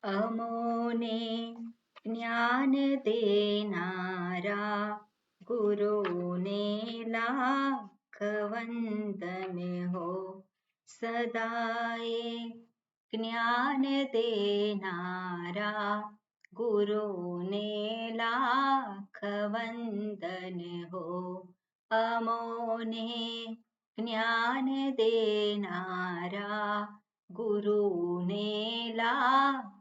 અમોને જ્ઞાન દેનારા ગુરુને લાખ વંદન હો. સદાએ જ્ઞાન દેનારા ગુરુને લાખ વંદન હો. અમોને જ્ઞાન દેનારા ગુરુને લાખ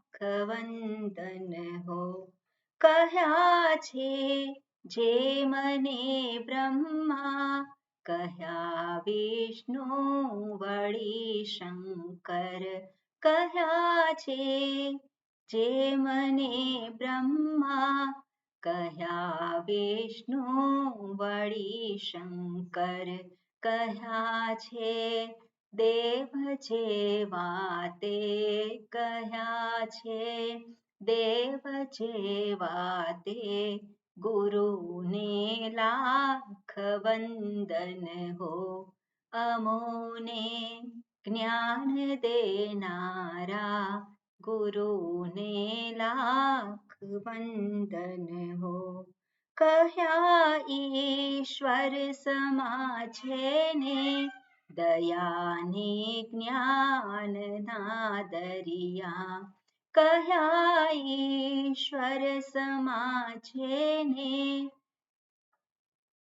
વંદન હો. કહ્યા છે જે મને બ્રહ્મા, કહ્યા વિષ્ણુ વળી શંકર. કહ્યા છે જે મને બ્રહ્મા, કહ્યા વિષ્ણુ વળી શંકર. કહ્યા છે દેવ જેવા તે, કહ્યા છે દેવ જેવા તે. ગુરુને લાખ વંદન હો. અમોને જ્ઞાન દેનારા ગુરુને લાખ વંદન હો. કહ્યા ઈશ્વર સમા છે ને, દયાને જ્ઞાનના દરિયા. કહ્યા ઈશ્વર સમા છે ને,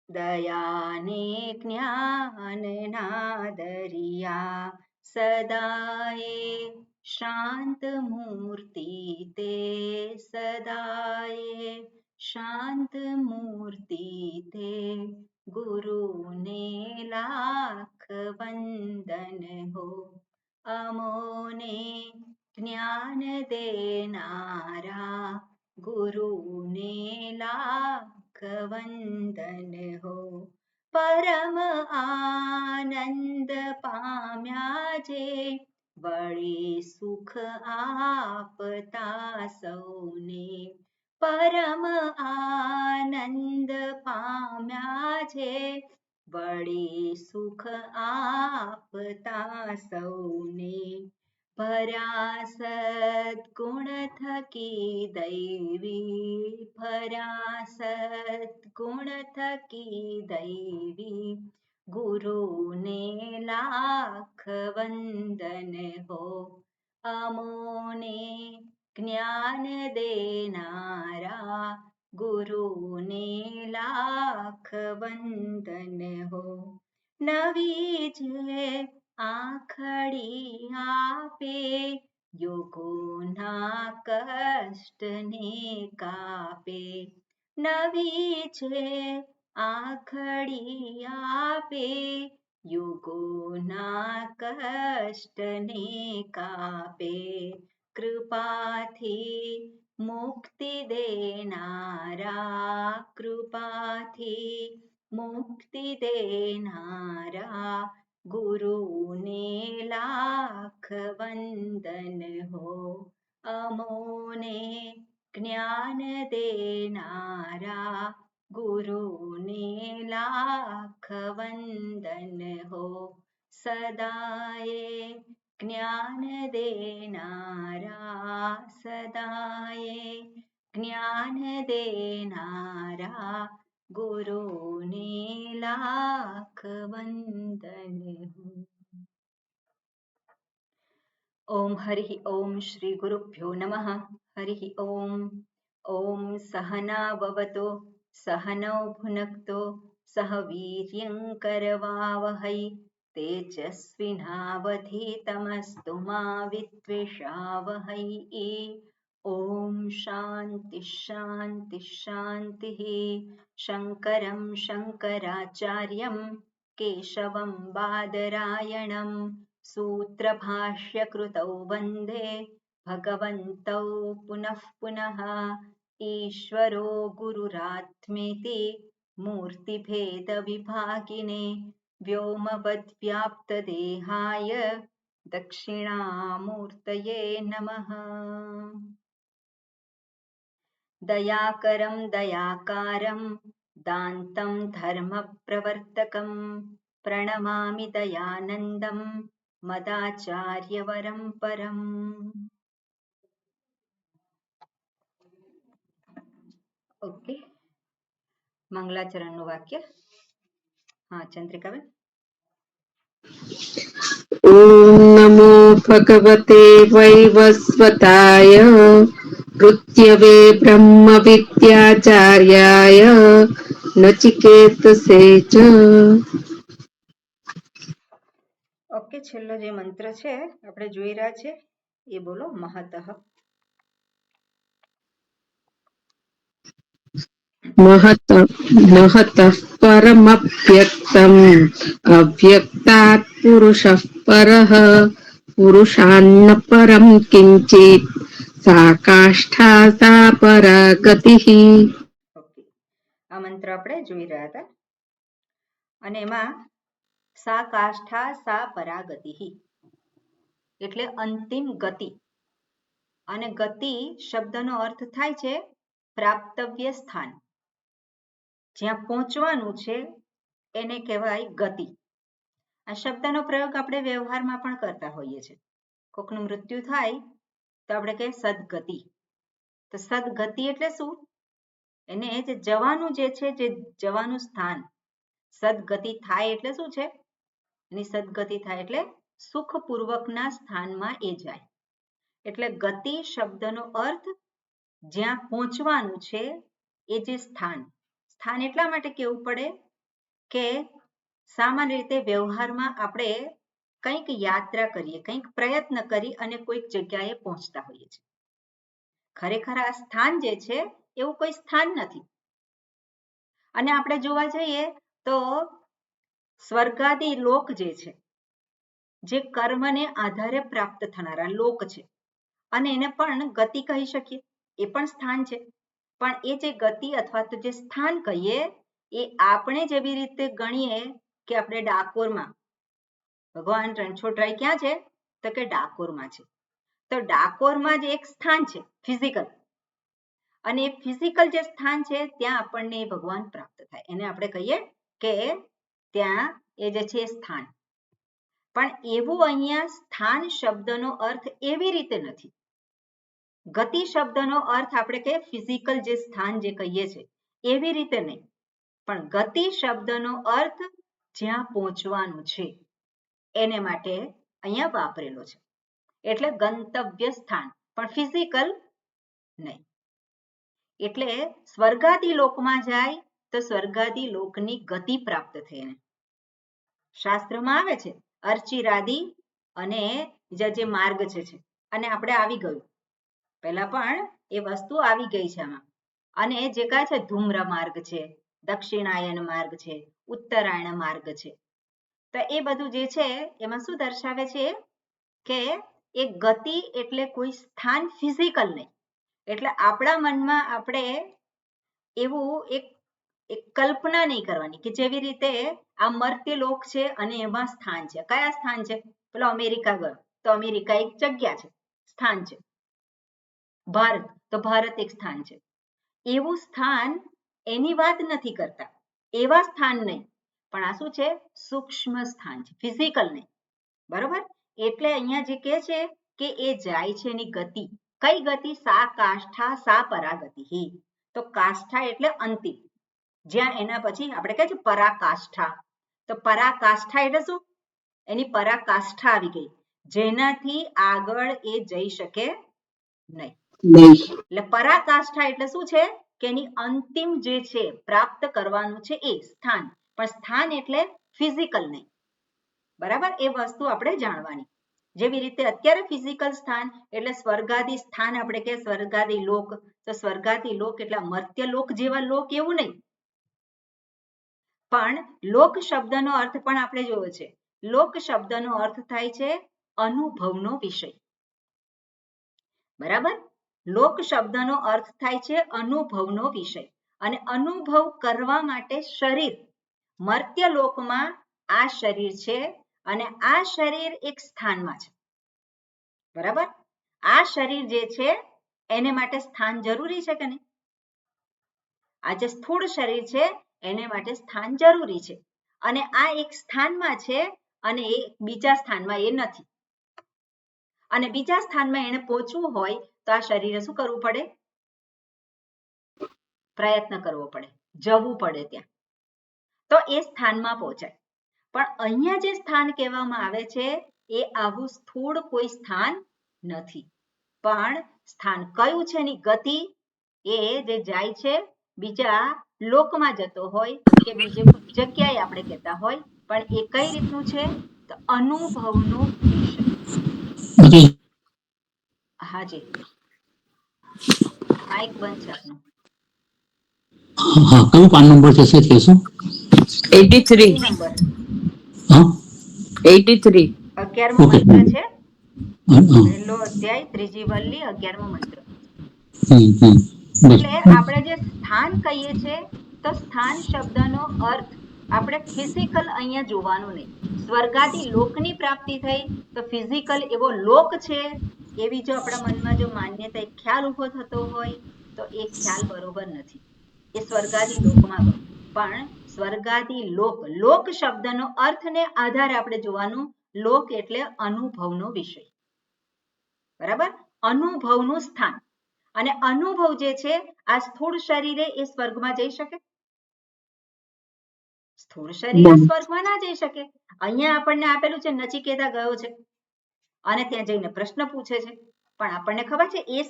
દયાને જ્ઞાનના દરિયા. સદાએ શાંત મૂર્તિ તે, સદાએ શાંત મૂર્તિ તે. ગુરુને લાખ વંદન હો. અમોને જ્ઞાન દેનારા ગુરુને લાખ વંદન હો. પરમ આનંદ પામ્યા જે, વળી સુખ આપતા સૌને. પરમ આનંદ પામ્યા જે, વળી સુખ આપતા સૌને. ભર્યા સદ્ગુણ થકી દૈવી, ભર્યા સદ્ગુણ થકી દૈવી. ગુરુને લાખ વંદન હો. અમોને જ્ઞાન દેનારા ગુરુને લાખ વંદન હો. નવી જે આંખડી આપે, યોગોના કષ્ટને કાપે. નવી જે આંખડી આપે, યોગોના કષ્ટને કાપે. કૃપાથી મુક્તિ દેનારા, કૃપાથી મુક્તિ દેનારા. ગુરુને લાખ વંદન હો. અમોને જ્ઞાન દેનારા ગુરુને લાખ વંદન હો. સદાએ જ્ઞાન દેનારા, સદાએ જ્ઞાન દેનારા. ગુરુને લાખ વંદન હો. ઓમ હરિ ઓમ શ્રી ગુરુભ્યો નમઃ. હરિ ઓમ. ઓમ સહના ભવતો સહનૌ ભુનક્તો સહ વીર્યં કરવાવહૈ તેજસ્વિનાવધીતમસ્તુ મા વિદ્વિષાવહૈ. ઓમ શાંતિ શાંતિ શાંતિ. શંકરં શંકરાચાર્યં કેશવં બાદરાયણં सूत्रभाष्यकृतौ वन्दे भगवन्तौ पुनः पुनः. ईश्वरो गुरुरात्मेति मूर्तिभेदविभागिने व्योमवद्व्याप्तदेहाय दक्षिणामूर्तये नमः. दयाकरं दयाकारं दान्तं धर्मप्रवर्तकं प्रणमामि दयानन्दं मदाचार्यवरं परम्. ઓકે, મંગલાચરણનું વાક્ય. હા, ચંદ્રિકાબેન. ઓમ નમો ભગવતે વૈવસ્વતાય મૃત્યવે બ્રહ્મ વિદ્યાચાર્યાય નચિકેતસે ચ. ઓકે, છેલ્લો જે મંત્ર છે આપણે જોઈ રહ્યા છે એ બોલો. મહતઃ. મહતઃ પરમવ્યક્તમ અવ્યક્તાત પુરુષઃ પરઃ પુરુષાન્ન પરમ કિંચિત સા કાષ્ઠા સા પરાગતિઃ. ઓકે, આ મંત્ર આપણે જોઈ રહ્યા હતા અને એમાં સા કાષ્ઠા સા પરાગતિઃ એટલે અંતિમ ગતિ. અને ગતિ શબ્દનો અર્થ થાય છે પ્રાપ્તવ્ય સ્થાન. જ્યાં પહોંચવાનું છે એને કહેવાય ગતિ. આ શબ્દનો પ્રયોગ આપણે વ્યવહારમાં પણ કરતા હોઈએ છીએ. કોકનું મૃત્યુ થાય તો આપણે કહીએ સદગતિ. તો સદગતિ એટલે શું? એને જે જવાનું જે છે, જે જવાનું સ્થાન. સદગતિ થાય એટલે શું છે? એની સદગતિ થાય એટલે સુખપૂર્વકના સ્થાનમાં એ જાય. એટલે ગતિ શબ્દનો અર્થ જ્યાં પહોંચવાનું છે એ જે સ્થાન. સ્થાન એટલા માટે કહેવું પડે કે સામાન્ય રીતે વ્યવહારમાં આપણે કંઈક યાત્રા કરીએ, કંઈક પ્રયત્ન કરી અને કોઈક જગ્યાએ પહોંચતા હોઈએ છીએ. ખરેખર આ સ્થાન જે છે એવું કોઈ સ્થાન નથી. અને આપણે જોવા જઈએ તો સ્વર્ગાદી લોક જે છે, જે કર્મને આધારે પ્રાપ્ત થનારા લોક છે, અને એને પણ ગતિ કહી શકીએ. એ પણ સ્થાન છે. પણ એ જે ગતિ અથવા તો જે સ્થાન કહીએ એ આપણે જેવી રીતે ગણીએ કે આપણે ડાકોરમાં ભગવાન રણછોડરાય ક્યાં છે? તો કે ડાકોરમાં છે. તો ડાકોરમાં જ એક સ્થાન છે ફિઝિકલ. અને એ ફિઝિકલ જે સ્થાન છે ત્યાં આપણને ભગવાન પ્રાપ્ત થાય. એને આપણે કહીએ કે ત્યાં એ જે છે સ્થાન. પણ એવું અહીંયા સ્થાન શબ્દનો અર્થ એવી રીતે નથી. ગતિ શબ્દનો અર્થ આપણે કે ફિઝિકલ જે સ્થાન જે કહીએ છીએ એવી રીતે નહીં. પણ ગતિ શબ્દનો અર્થ જ્યાં પહોંચવાનું છે એને માટે અહીંયા વાપરેલો છે. એટલે ગંતવ્ય સ્થાન, પણ ફિઝિકલ નહીં. એટલે સ્વર્ગાદી લોકમાં જાય તો સ્વર્ગાદી લોકની ગતિ પ્રાપ્ત થઈ એને. શાસ્ત્રમાં આવે છે અર્ચિરાદી અને બીજા જે માર્ગ છે અને આપણે આવી ગયું. પહેલા પણ એ વસ્તુ આવી ગઈ છે આમાં. અને જે કહે છે ધૂમ્ર માર્ગ છે, દક્ષિણાયન માર્ગ છે, ઉત્તરાયણ માર્ગ છે. તો એ બધું જે છે એમાં શું દર્શાવે છે કે એ ગતિ એટલે કોઈ સ્થાન ફિઝિકલ નહીં. એટલે આપણા મનમાં આપણે એવું એક કલ્પના નહીં કરવાની કે જેવી રીતે આ મર્ત્ય લોક છે અને એમાં સ્થાન છે. કયા સ્થાન છે? પેલો અમેરિકા ગયો તો અમેરિકા એક જગ્યા છે, સ્થાન છે. ભારત તો ભારત એક સ્થાન છે. એવું સ્થાન એની વાત નથી કરતા. એવા સ્થાન નહીં. પણ આ શું છે? સૂક્ષ્મ સ્થાન છે, ફિઝિકલ નહીં. બરોબર? એટલે અહીંયા જે કહે છે કે એ જાય છે એની ગતિ. કઈ ગતિ? સા કાષ્ઠા સા પરાગતિ. તો કાષ્ઠા એટલે અંતિમ. જ્યાં એના પછી આપણે કહે છે પરાકાષ્ઠા. તો પરાકાષ્ઠા એટલે શું? એની પરાકાષ્ઠા આવી ગઈ, જેનાથી આગળ એ જઈ શકે નહીં. એટલે પરાકાષ્ઠા એટલે શું છે કે એની અંતિમ જે છે પ્રાપ્ત કરવાનું છે એ સ્થાન. પણ સ્થાન એટલે ફિઝિકલ નહીં. બરાબર? એ વસ્તુ આપણે જાણવાની. જેવી રીતે અત્યારે ફિઝિકલ સ્થાન એટલે સ્વર્ગાદી સ્થાન, આપણે કે સ્વર્ગાદી લોક. તો સ્વર્ગાદી લોક એટલે મર્ત્ય લોક જેવા લોક એવું નહીં. પણ લોક શબ્દનો અર્થ પણ આપણે જોયો છે. લોક શબ્દનો અર્થ થાય છે અનુભવનો વિષય. બરાબર? લોક શબ્દનો અર્થ થાય છે અનુભવનો વિષય. અને અનુભવ કરવા માટે શરીર, મર્ત્ય લોકમાં આ શરીર છે અને આ શરીર એક સ્થાનમાં છે. બરાબર? આ શરીર જે છે એને માટે સ્થાન જરૂરી છે કે નહીં? આ જે સ્થૂળ શરીર છે એને માટે સ્થાન જરૂરી છે. અને આ એક સ્થાનમાં છે અને એ બીજા સ્થાનમાં એ નથી. અને બીજા સ્થાનમાં એને પહોંચવું હોય તો આ શરીરે શું કરવું પડે? પ્રયત્ન કરવો પડે, જવું પડે ત્યાં, તો એ સ્થાનમાં પહોંચાય. પણ અહીંયા જે સ્થાન કહેવામાં આવે છે એ આવું સ્થૂળ કોઈ સ્થાન નથી, પણ સ્થાન કયું છે એની ગતિ, એ જે જાય છે બીજા લોકમાં જતો હોય કે બીજી જગ્યાએ આપણે કહેતા હોય, પણ એ કઈ રીતનું છે તો અનુભવનો વિષય. હાજી, માઇક બંધ છે આપનું. હા, કયું પાન નંબર છે સેજ કહેશો? 83 નંબર હા 83 11મો ઓકે. મંત્ર છે, હા. પહેલો અધ્યાય, ત્રીજી વલ્લી, 11મો મંત્ર. બસ. એટલે આપણે જે સ્થાન કહીએ છીએ તો સ્થાન શબ્દનો અર્થ આપણે ફિઝિકલ અહીંયા જોવાનું નહીં. સ્વર્ગાદી લોકની પ્રાપ્તિ થઈ તો ફિઝિકલ એવો લોક છે એવી જો આપણા મનમાં જો માન્યતા ખ્યાલ ઉભો થતો હોય તો એ ખ્યાલ બરોબર નથી. એ સ્વર્ગાદી લોકમાં ગયું, પણ સ્વર્ગાદી લોક, લોક શબ્દનો અર્થને આધારે આપણે જોવાનું. લોક એટલે અનુભવનો વિષય, બરાબર, અનુભવનું સ્થાન. અને અનુભવ જે છે આ સ્થૂળ શરીરે એ સ્વર્ગમાં જઈ શકે? સ્થૂળ શરીરે સ્વર્ગમાં ના જઈ શકે. અહીંયા આપણને આપેલું છે નચિકેતા ગયો છે અને ત્યાં જઈને પ્રશ્ન પૂછે છે, પણ આપણને ખબર છે એ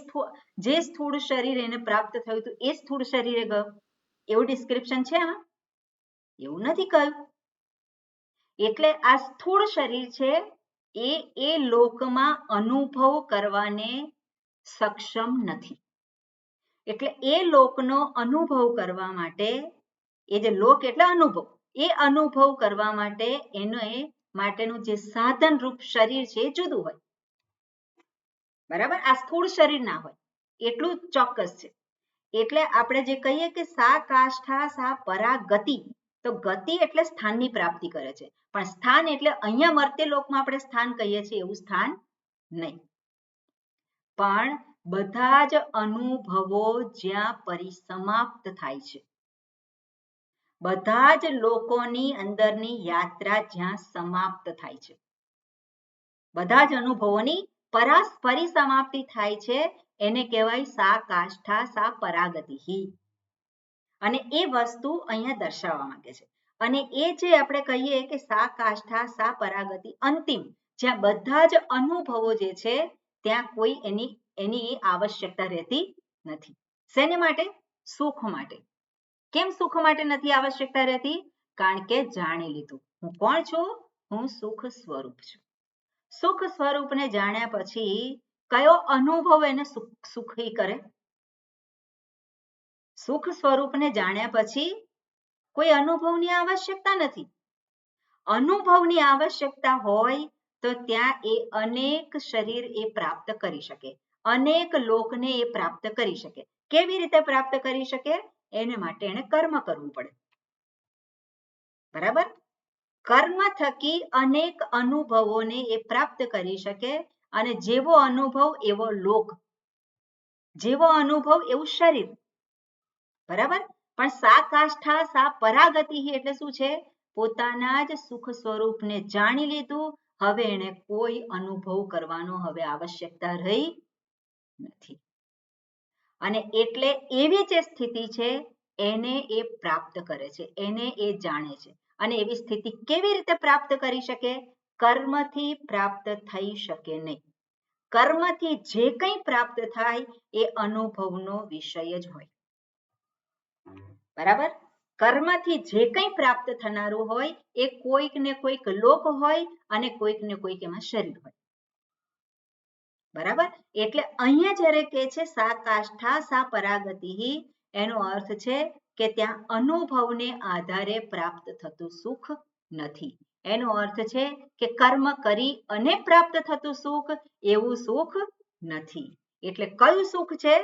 જે સ્થૂળ શરીર એને પ્રાપ્ત થયું હતું એ સ્થૂળ શરીરે ગયો એવું ડિસ્ક્રિપ્શન છે આમાં? એવું નથી કહ્યું. એટલે આ સ્થૂળ શરીર છે એ લોકમાં અનુભવ કરવાને સક્ષમ નથી. એટલે એ લોકનો અનુભવ કરવા માટે, એ જે લોક એટલે અનુભવ, એ અનુભવ કરવા માટે એને માટેનું જે સાધન રૂપ શરીર છે એ જુદું હોય, બરાબર, આ સ્થૂળ શરીર ના હોય એટલું ચોક્કસ છે. એટલે આપણે જે કહીએ કે સા કાષ્ઠા સા પરા ગતિ, તો ગતિ એટલે સ્થાનની પ્રાપ્તિ કરે છે, પણ સ્થાન એટલે અહીંયા મર્ત્ય લોકમાં આપણે સ્થાન કહીએ છીએ એવું સ્થાન નહીં. પણ બધા જ અનુભવો જ્યાં પરિસમાપ્ત થાય છે, બધા જ લોકોની અંદરની યાત્રા જ્યાં સમાપ્ત થાય છે, બધા જ અનુભવોની પરિસમાપ્તિ થાય છે, એને કહેવાય સા કાષ્ઠા સા પરાગતિ. અને એ વસ્તુ અહીંયા દર્શાવવા માંગે છે. અને એ જે આપણે કહીએ કે સા કાષ્ઠા સા પરાગતિ, અંતિમ, જ્યાં બધા જ અનુભવો જે છે ત્યાં કોઈ એની આવશ્યકતા રહેતી નથી. શેને માટે? સુખ માટે. કેમ સુખ માટે નથી આવશ્યકતા રહેતી? કારણ કે જાણી લીધું હું કોણ છું, હું સુખ સ્વરૂપ છું. સુખ સ્વરૂપને જાણ્યા પછી કયો અનુભવ એને સુખી કરે? સુખ સ્વરૂપને જાણ્યા પછી કોઈ અનુભવની આવશ્યકતા નથી. અનુભવની આવશ્યકતા હોય તો ત્યાં એ અનેક શરીર એ પ્રાપ્ત કરી શકે, અનેક લોકને એ પ્રાપ્ત કરી શકે. કેવી રીતે પ્રાપ્ત કરી શકે? એને માટે એને કર્મ કરવું પડે, બરાબર. કર્મ થકી અનેક અનુભવોને એ પ્રાપ્ત કરી શકે, અને જેવો અનુભવ એવો લોક, જેવો અનુભવ એવું શરીર, બરાબર. પણ સા કાષ્ઠા સા પરાગતિ એટલે શું છે? પોતાના જ સુખ સ્વરૂપને જાણી લીધું, હવે એને કોઈ અનુભવ કરવાનો હવે આવશ્યકતા રહી નથી. અને એટલે એવી જે સ્થિતિ છે એને એ પ્રાપ્ત કરે છે, એને એ જાણે છે. અને એવી સ્થિતિ કેવી રીતે પ્રાપ્ત કરી શકે? કર્મથી પ્રાપ્ત થઈ શકે નહીં. કર્મથી જે કંઈ પ્રાપ્ત થાય એ અનુભવનો વિષય જ હોય, બરાબર. કર્મથી જે કંઈ પ્રાપ્ત થનારું હોય એ કોઈક ને કોઈક લોક હોય અને કોઈક ને કોઈક એમાં શરીર હોય, બરાબર. એટલે અહીંયા જ્યારે કહે છે સા કાષ્ઠા સા પરાગતિ, એનો અર્થ છે કે ત્યાં અનુભવને આધારે પ્રાપ્ત થતું સુખ નથી. એનો અર્થ છે કે કર્મ કરી અને પ્રાપ્ત થતું સુખ એવું સુખ નથી. એટલે કયું સુખ છે?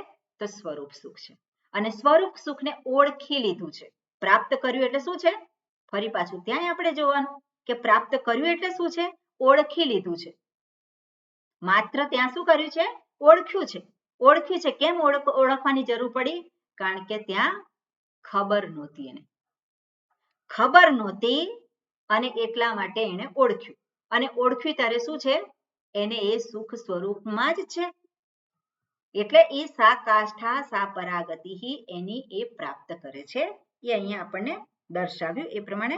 તો સ્વરૂપ સુખ છે. અને સ્વરૂપ સુખને ઓળખી લીધું છે. પ્રાપ્ત કર્યું એટલે શું છે? ફરી પાછું ત્યાં આપણે જોવાનું કે પ્રાપ્ત કર્યું એટલે શું છે? ઓળખી લીધું છે. માત્ર ત્યાં શું કર્યું છે? ઓળખ્યું છે. ઓળખ્યું છે. કેમ ઓળખવાની જરૂર પડી? કારણ કે ત્યાં ખબર નહોતી એને, ખબર નહોતી અને એટલા માટે એને ઓળખ્યું. અને ઓળખ્યું ત્યારે શું છે? એને એ સુખ સ્વરૂપમાં જ છે. એટલે એ સા કાષ્ઠા સા પરાગતિ એની એ પ્રાપ્ત કરે છે. એ અહીંયા આપણને દર્શાવ્યું એ પ્રમાણે.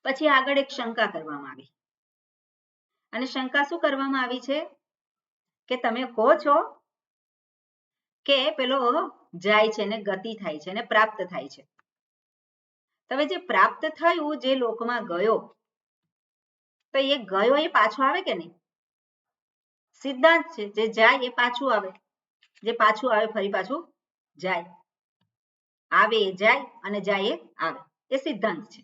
પછી આગળ એક શંકા કરવામાં આવી અને શંકા શું કરવામાં આવી છે કે તમે કહો છો કે પેલો જાય છે ને ગતિ થાય છે ને પ્રાપ્ત થાય છે. હવે જે પ્રાપ્ત થયું જે લોકમાં ગયો તો એ ગયો એ પાછો આવે કે નહીં? સિદ્ધાંત છે જે જાય એ પાછું આવે, જે પાછું આવે ફરી પાછું જાય, આવે એ જાય અને જાય એ આવે, એ સિદ્ધાંત છે.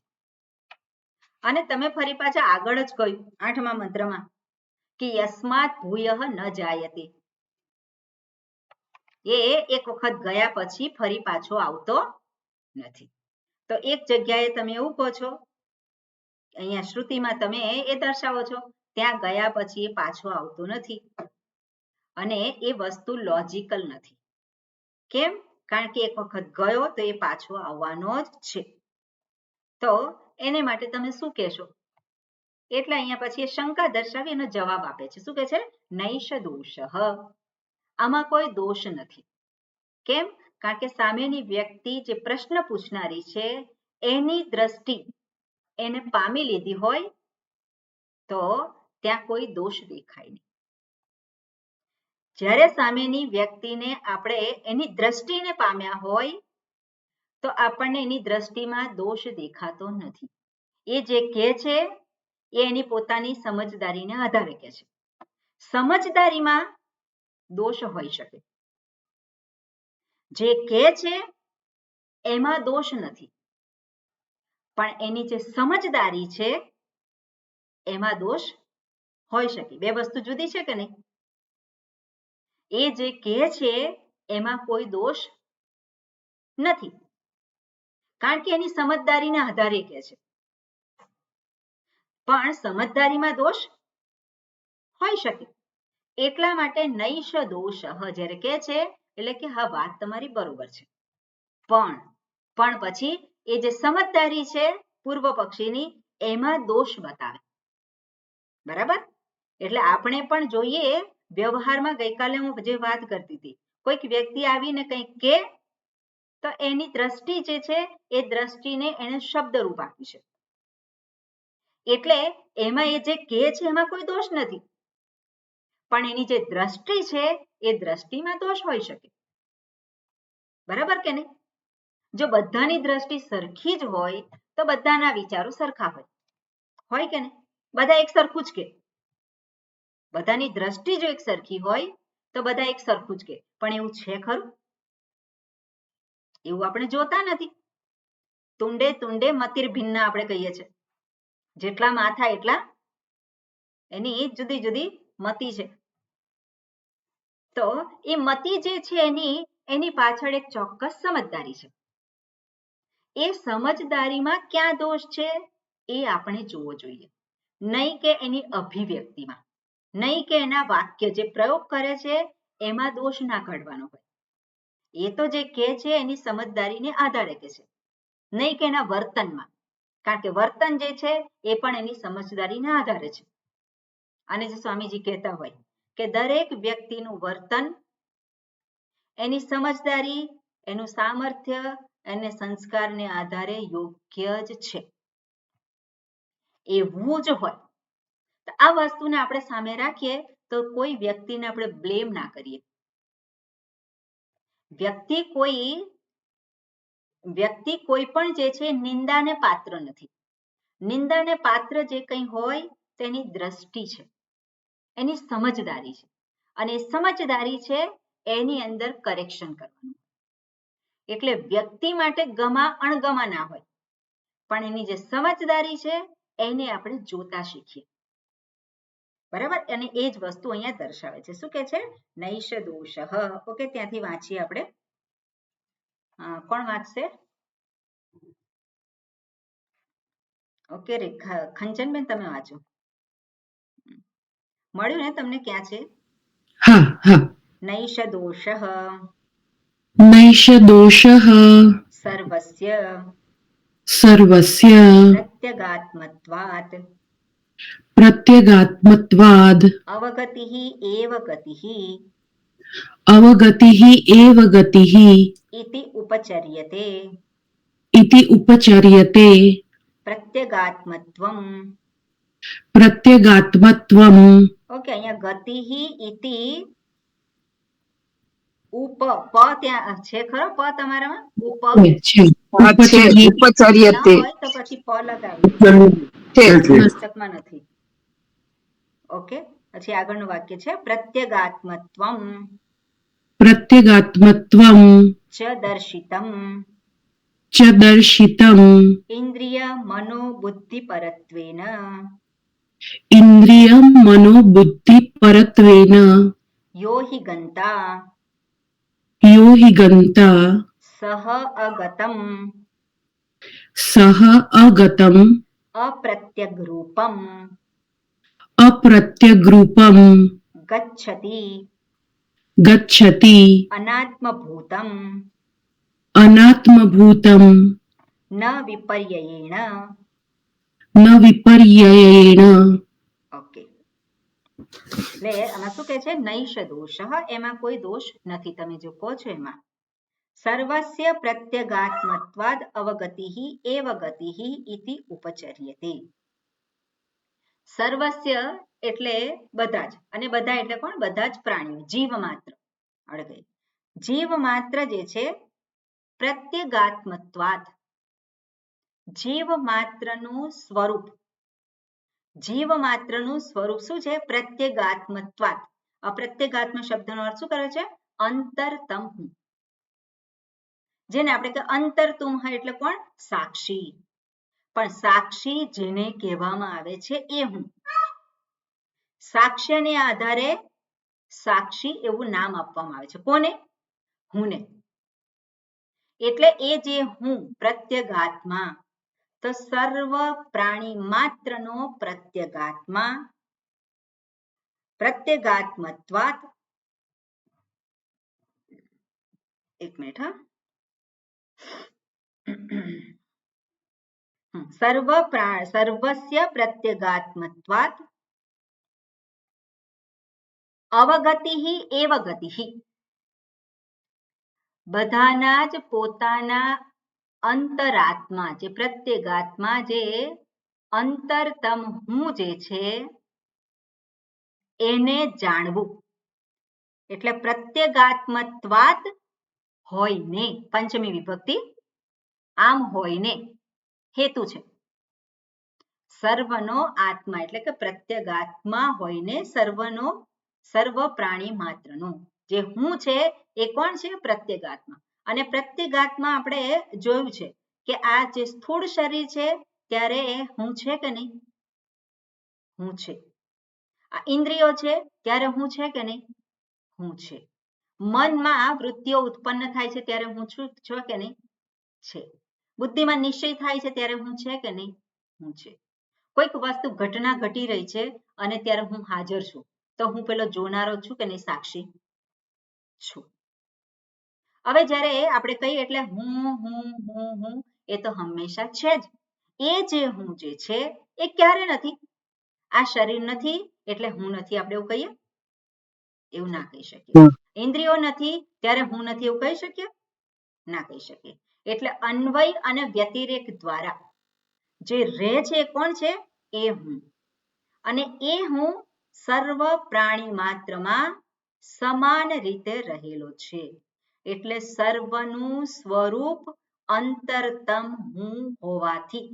અને તમે ફરી પાછા આગળ જ કહ્યું 8મા મંત્રમાં કે યસ્માત ભૂયઃ ન જાયતે, એ એક વખત ગયા પછી ફરી પાછો આવતો નથી. તો એક જગ્યાએ તમે એવું કહો છો, અહીંયા શ્રુતિમાં તમે એ દર્શાવો છો ત્યાં ગયા પછી એ પાછો આવતો નથી અને એ વસ્તુ લોજિકલ નથી. કેમ? કારણ કે એક વખત ગયો તો એ પાછો આવવાનો જ છે. તો એને માટે તમે શું કહેશો? એટલે અહીંયા પછી એ શંકા દર્શાવી એનો જવાબ આપે છે. શું કહે છે? નૈષ દોષ, આમાં કોઈ દોષ નથી. કેમ? કારણ કે સામેની વ્યક્તિ જે પ્રશ્ન પૂછનારી છે એની દ્રષ્ટિ એને પામી લીધી હોય તો ત્યાં કોઈ દોષ દેખાય નહીં. જ્યારે સામેની વ્યક્તિને આપણે એની દ્રષ્ટિને પામ્યા હોય તો આપણને એની દ્રષ્ટિમાં દોષ દેખાતો નથી. એ જે કહે છે એ એની પોતાની સમજદારીને આધારે કહે છે. સમજદારીમાં દોષ હોઈ શકે, જે કહે છે એમાં દોષ નથી, પણ એની જે સમજદારી છે એમાં દોષ હોઈ શકે. બે વસ્તુ જુદી છે કે નહીં? એ જે કહે છે એમાં કોઈ દોષ નથી, કારણ કે એની સમજદારીના આધારે કહે છે. પણ સમજદારીમાં દોષ હોઈ શકે. એટલા માટે નૈષ દોષ જ્યારે કહે છે એટલે કે હા વાત તમારી બરોબર છે, પણ પછી એ જે સમજદારી છે પૂર્વ પક્ષીની એમાં દોષ બતાવે. બરાબર? એટલે આપણે પણ જોઈએ વ્યવહારમાં. ગઈકાલે હું જે વાત કરતી હતી, કોઈક વ્યક્તિ આવીને કંઈક કહે તો એની દ્રષ્ટિ જે છે એ દ્રષ્ટિને એને શબ્દરૂપ આપ્યું છે. એટલે એમાં એ જે કહે છે એમાં કોઈ દોષ નથી, પણ એની જે દ્રષ્ટિ છે એ દ્રષ્ટિમાં દોષ હોઈ શકે. બરાબર કે નહીં? જો બધાની દ્રષ્ટિ સરખી જ હોય તો બધાના વિચારો સરખા હોય કે નહીં? બધા એક સરખું જ કે. બધાની દ્રષ્ટિ જો એક સરખી હોય તો બધા એક સરખું જ કે. પણ એવું છે ખરું? એવું આપણે જોતા નથી. તુંડે તુંડે મતિર ભિન્ન આપણે કહીએ છીએ. જેટલા માથા એટલા એની જુદી જુદી મતિ છે. તો એ મતિ જે છે એની પાછળ એક ચોક્કસ સમજદારી છે. એ સમજદારીમાં ક્યાં દોષ છે એ આપણે જોવો જોઈએ, નહીં કે એની અભિવ્યક્તિમાં, નહીં કે એના વાક્ય જે પ્રયોગ કરે છે એમાં દોષ ના કાઢવાનો હોય. એ તો જે કહે છે એની સમજદારીને આધારે કહે છે, નહીં કે એના વર્તનમાં. કારણ કે વર્તન જે છે એ પણ એની સમજદારીના આધારે છે. અને જે સ્વામીજી કહેતા હોય કે દરેક વ્યક્તિનું વર્તન એની સમજદારી, એનું સામર્થ્ય અને સંસ્કારને આધારે યોગ્ય જ છે, એવું જ હોય. તો આ વસ્તુને આપણે સામે રાખીએ તો કોઈ વ્યક્તિને આપણે બ્લેમ ના કરીએ. વ્યક્તિ કોઈ પણ જે છે નિંદાને પાત્ર નથી. નિંદાને પાત્ર જે કંઈ હોય તેની દ્રષ્ટિ છે, એની સમજદારી છે, અને સમજદારી છે એની અંદર કરેક્શન કરવાનું. એટલે વ્યક્તિ માટે ગમા અણગમા ના હોય, પણ એની જે સમજદારી છે એને આપણે જોતા શીખીએ. બરાબર? અને એ જ વસ્તુ અહીંયા દર્શાવે છે. શું કે છે? નૈષ દોષ. ઓકે, ત્યાંથી વાંચીએ આપણે. કોણ વાંચશે? ઓકે રેખા, ખંચનબેન તમે વાંચો. મળ્યું ને તમને ક્યાં છે? હા હા. નૈષ દોષ નૈષ દોષ સર્વસ્ય સર્વસ્ય પ્રત્યગાત્મત્વાत् પ્રત્યગાત્મત્વાદ અવગતિઃ એવ ગતિઃ अवगतिः एव गतिः इति उपचर्यते इति उपचर्यते प्रत्यगात्मत्वम् प्रत्यगात्मत्वम् ओके અહીંયા ગતિः इति ઉપ પ ત્યાં છે ખરો પ તમારામાં ઉપ છે. હા છે ઉપચર્ય ન ઉપચર્યતે હોય તો પછી પ લગાવી છે પુસ્તકમાં નથી ઓકે પછી આગળનું વાક્ય છે પ્રત્યગાત્મત્વમ प्रत्यगात्मत्वं ચ દર્શિતમ च दर्शितम् ઇન્દ્રિય મનોબુદ્ધિપરત્વેન इन्द्रियं मनोबुद्धिपरत्वेन યો હિ ગંતા यो हि गन्ता સહ અગતમ सः अगतम् અપ્રત્યગરૂપમ अप्रत्यग्रूपं ગચ્છતિ गच्छति અનાત્મભૂતમ अनात्मभूतं ન વિપર્યયેણ न विपर्ययेण ઓકે એટલે આમાં શું કહે છે નૈષ દોષ એમાં કોઈ દોષ નથી તમે જો કહો છો એમાં સર્વસ્ય પ્રત્યગાત્મત્વાદ અવગતિઃ એવ ગતિઃ ઇતિ ઉપચર્યતે સર્વસ્ય એટલે બધા જ અને બધા એટલે કોણ બધા જ પ્રાણીઓ જીવ માત્ર અડગે જીવ માત્ર જે છે પ્રત્યગાત્મત્વાદ જીવ માત્રનું સ્વરૂપ જીવ માત્રનું સ્વરૂપ શું છે પ્રત્યેગાત્મત્વાત અપ્રત્યેગાત્મ શબ્દનો અર્થ શું કરે છે અંતરતમ જેને આપણે કે અંતરતુમ એટલે કોણ સાક્ષી પણ સાક્ષી જેને કહેવામાં આવે છે એ હું સાક્ષ્યને આધારે સાક્ષી એવું નામ આપવામાં આવે છે કોને હુંને એટલે એ જે હું પ્રત્યેગાત્મા તો સર્વ પ્રાણી માત્રનો પ્રત્યેગાત્મા પ્રત્યેગાત્મત્વાત એક મિનિટ સર્વસ્ય પ્રત્યેગાત્મત્વાત અવગતિઃ એવ ગતિઃ બધાના જ પોતાના અંતરાત્મા જે પ્રત્યેગાત્મા જે અંતરતમ હું જે છે એને જાણવું એટલે પ્રત્યેગાત્મત્વાત હોયને પંચમી વિભક્તિ આમ હોયને હેતુ છે સર્વનો આત્મા એટલે કે પ્રત્યેગાત્મા હોયને સર્વનો સર્વ પ્રાણી માત્રનો જે હું છે એ કોણ છે પ્રત્યેગાત્મા અને પ્રત્યેગાત્મા આપણે જોયું છે કે આ જે સ્થૂળ શરીર છે ત્યારે હું છે કે નહીં હું છે આ ઇન્દ્રિયો છે ત્યારે હું છે કે નહીં હું છે મનમાં વૃત્તિઓ ઉત્પન્ન થાય છે ત્યારે હું છું કે નહીં છે બુદ્ધિમાં નિશ્ચય થાય છે ત્યારે હું છે કે નહીં હું છે કોઈક વસ્તુ ઘટના ઘટી રહી છે અને ત્યારે હું હાજર છું તો હું પેલો જોનારો છું કે નહીં સાક્ષી છું હવે જ્યારે આપણે કહીએ એટલે હું એ તો હંમેશા છે જ એ જે હું જે છે એ ક્યારે નથી આ શરીર નથી એટલે હું નથી આપણે એવું કહીએ એવું ના કહી શકીએ ઇન્દ્રિયો નથી ત્યારે હું નથી એવું કહી શકીએ ના કહી શકીએ એટલે અન્વય અને વ્યતિરેક દ્વારા જે રહે છે એ કોણ છે એ હું અને એ હું સર્વ પ્રાણી માત્રમાં સમાન રીતે રહેલો છે એટલે સર્વનું સ્વરૂપ અંતરતમ હું હોવાથી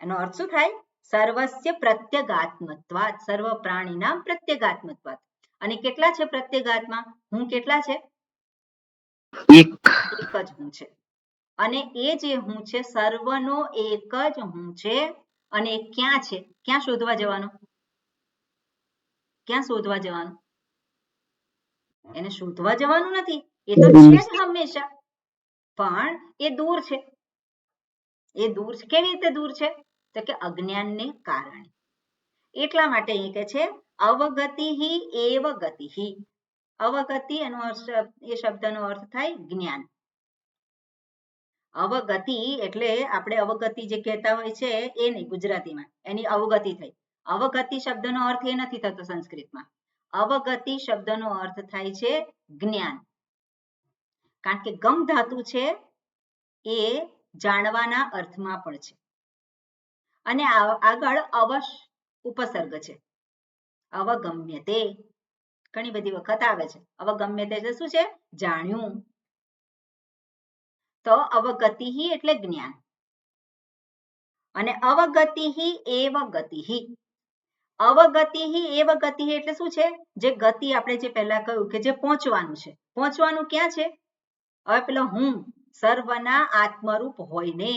એનો અર્થ શું થાય સર્વસ્ય પ્રત્યેગાત્મત્વાત સર્વ પ્રાણીના પ્રત્યેગાત્મત્વાત અને કેટલા છે પ્રત્યેગાત્મા હું કેટલા છે એક જ હું છે અને એ જે હું છે સર્વનો એક જ હું છે અને ક્યાં છે ક્યાં શોધવા જવાનું ક્યાં શોધવા જવાનું એને શોધવા જવાનું નથી એ તો છે જ હંમેશા પણ એ દૂર છે કેવી રીતે દૂર છે તો કે અજ્ઞાનને કારણે એટલા માટે એ કહે છે અવગતિઃ એવ ગતિઃ અવગતિ એનો અર્થ એ શબ્દનો અર્થ થાય જ્ઞાન અવગતિ એટલે આપણે અવગતિ જે કહેતા હોય છે એ નહીં ગુજરાતીમાં એની અવગતિ થઈ અવગતિ શબ્દનો અર્થ એ નથી થતો સંસ્કૃતમાં અવગતિ શબ્દનો અર્થ થાય છે જ્ઞાન, કારણ કે ગમ ધાતુ છે એ જાણવાના અર્થમાં પણ છે અને આગળ અવશ ઉપસર્ગ છે. અવગમ્યતે ઘણી બધી વખત આવે છે. અવગમ્યતે એટલે શું છે? જાણ્યું. તો અવગતિ એટલે જ્ઞાન અને અવગતિ એવ ગતિ. અવગતિ એવ ગતિ એટલે શું છે? જે ગતિ આપણે જે પહેલા કહ્યું કે જે પહોંચવાનું છે. પહોંચવાનું ક્યાં છે? હવે પેલો હું સર્વના આત્મરૂપ હોયને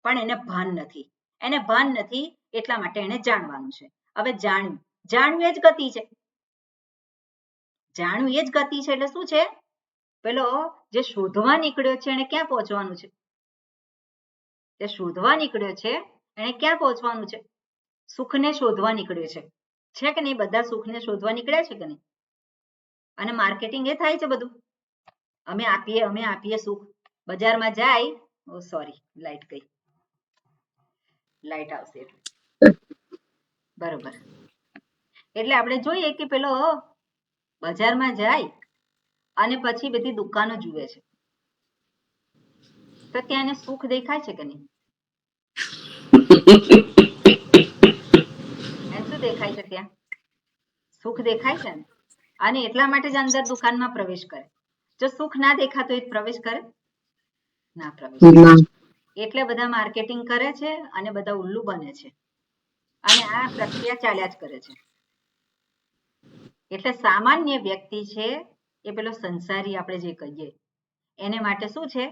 પણ એને ભાન નથી. એને ભાન નથી એટલા માટે એને જાણવાનું છે. હવે જાણ્યું, જાણ્યું એ જ ગતિ છે. જાણ્યું એ જ ગતિ છે એટલે શું છે? પેલો જે શોધવા નીકળ્યો છે એને ક્યાં પહોંચવાનું છે? જે શોધવા નીકળ્યો છે એને ક્યાં પહોંચવાનું છે? સુખને શોધવા નીકળ્યો છે કે નહીં? બધા સુખને શોધવા નીકળ્યા છે કે નહીં? અને માર્કેટિંગ એ થાય છે બધું. અમે આપીએ સુખ. બજારમાં જાય, સોરી લાઈટ ગઈ, લાઈટ આવશે એટલે બરોબર. એટલે આપણે જોઈએ કે પેલો બજારમાં જાય અને પછી બધી દુકાનો જુએ છે, તો ત્યાં એને સુખ દેખાય છે કે નહીં? એને શું દેખાય છે? ત્યાં સુખ દેખાય છે ને, અને એટલા માટે જ અંદર દુકાનમાં પ્રવેશ કરે. જો સુખ ના દેખાતો એ પ્રવેશ કરે ના પ્રવેશ કરે. એટલે બધા માર્કેટિંગ કરે છે અને બધા ઉલ્લુ બને છે અને આ પ્રક્રિયા ચાલ્યા જ કરે છે. એટલે સામાન્ય વ્યક્તિ છે એ પેલો સંસારી આપણે જે કહીએ એને માટે શું છે?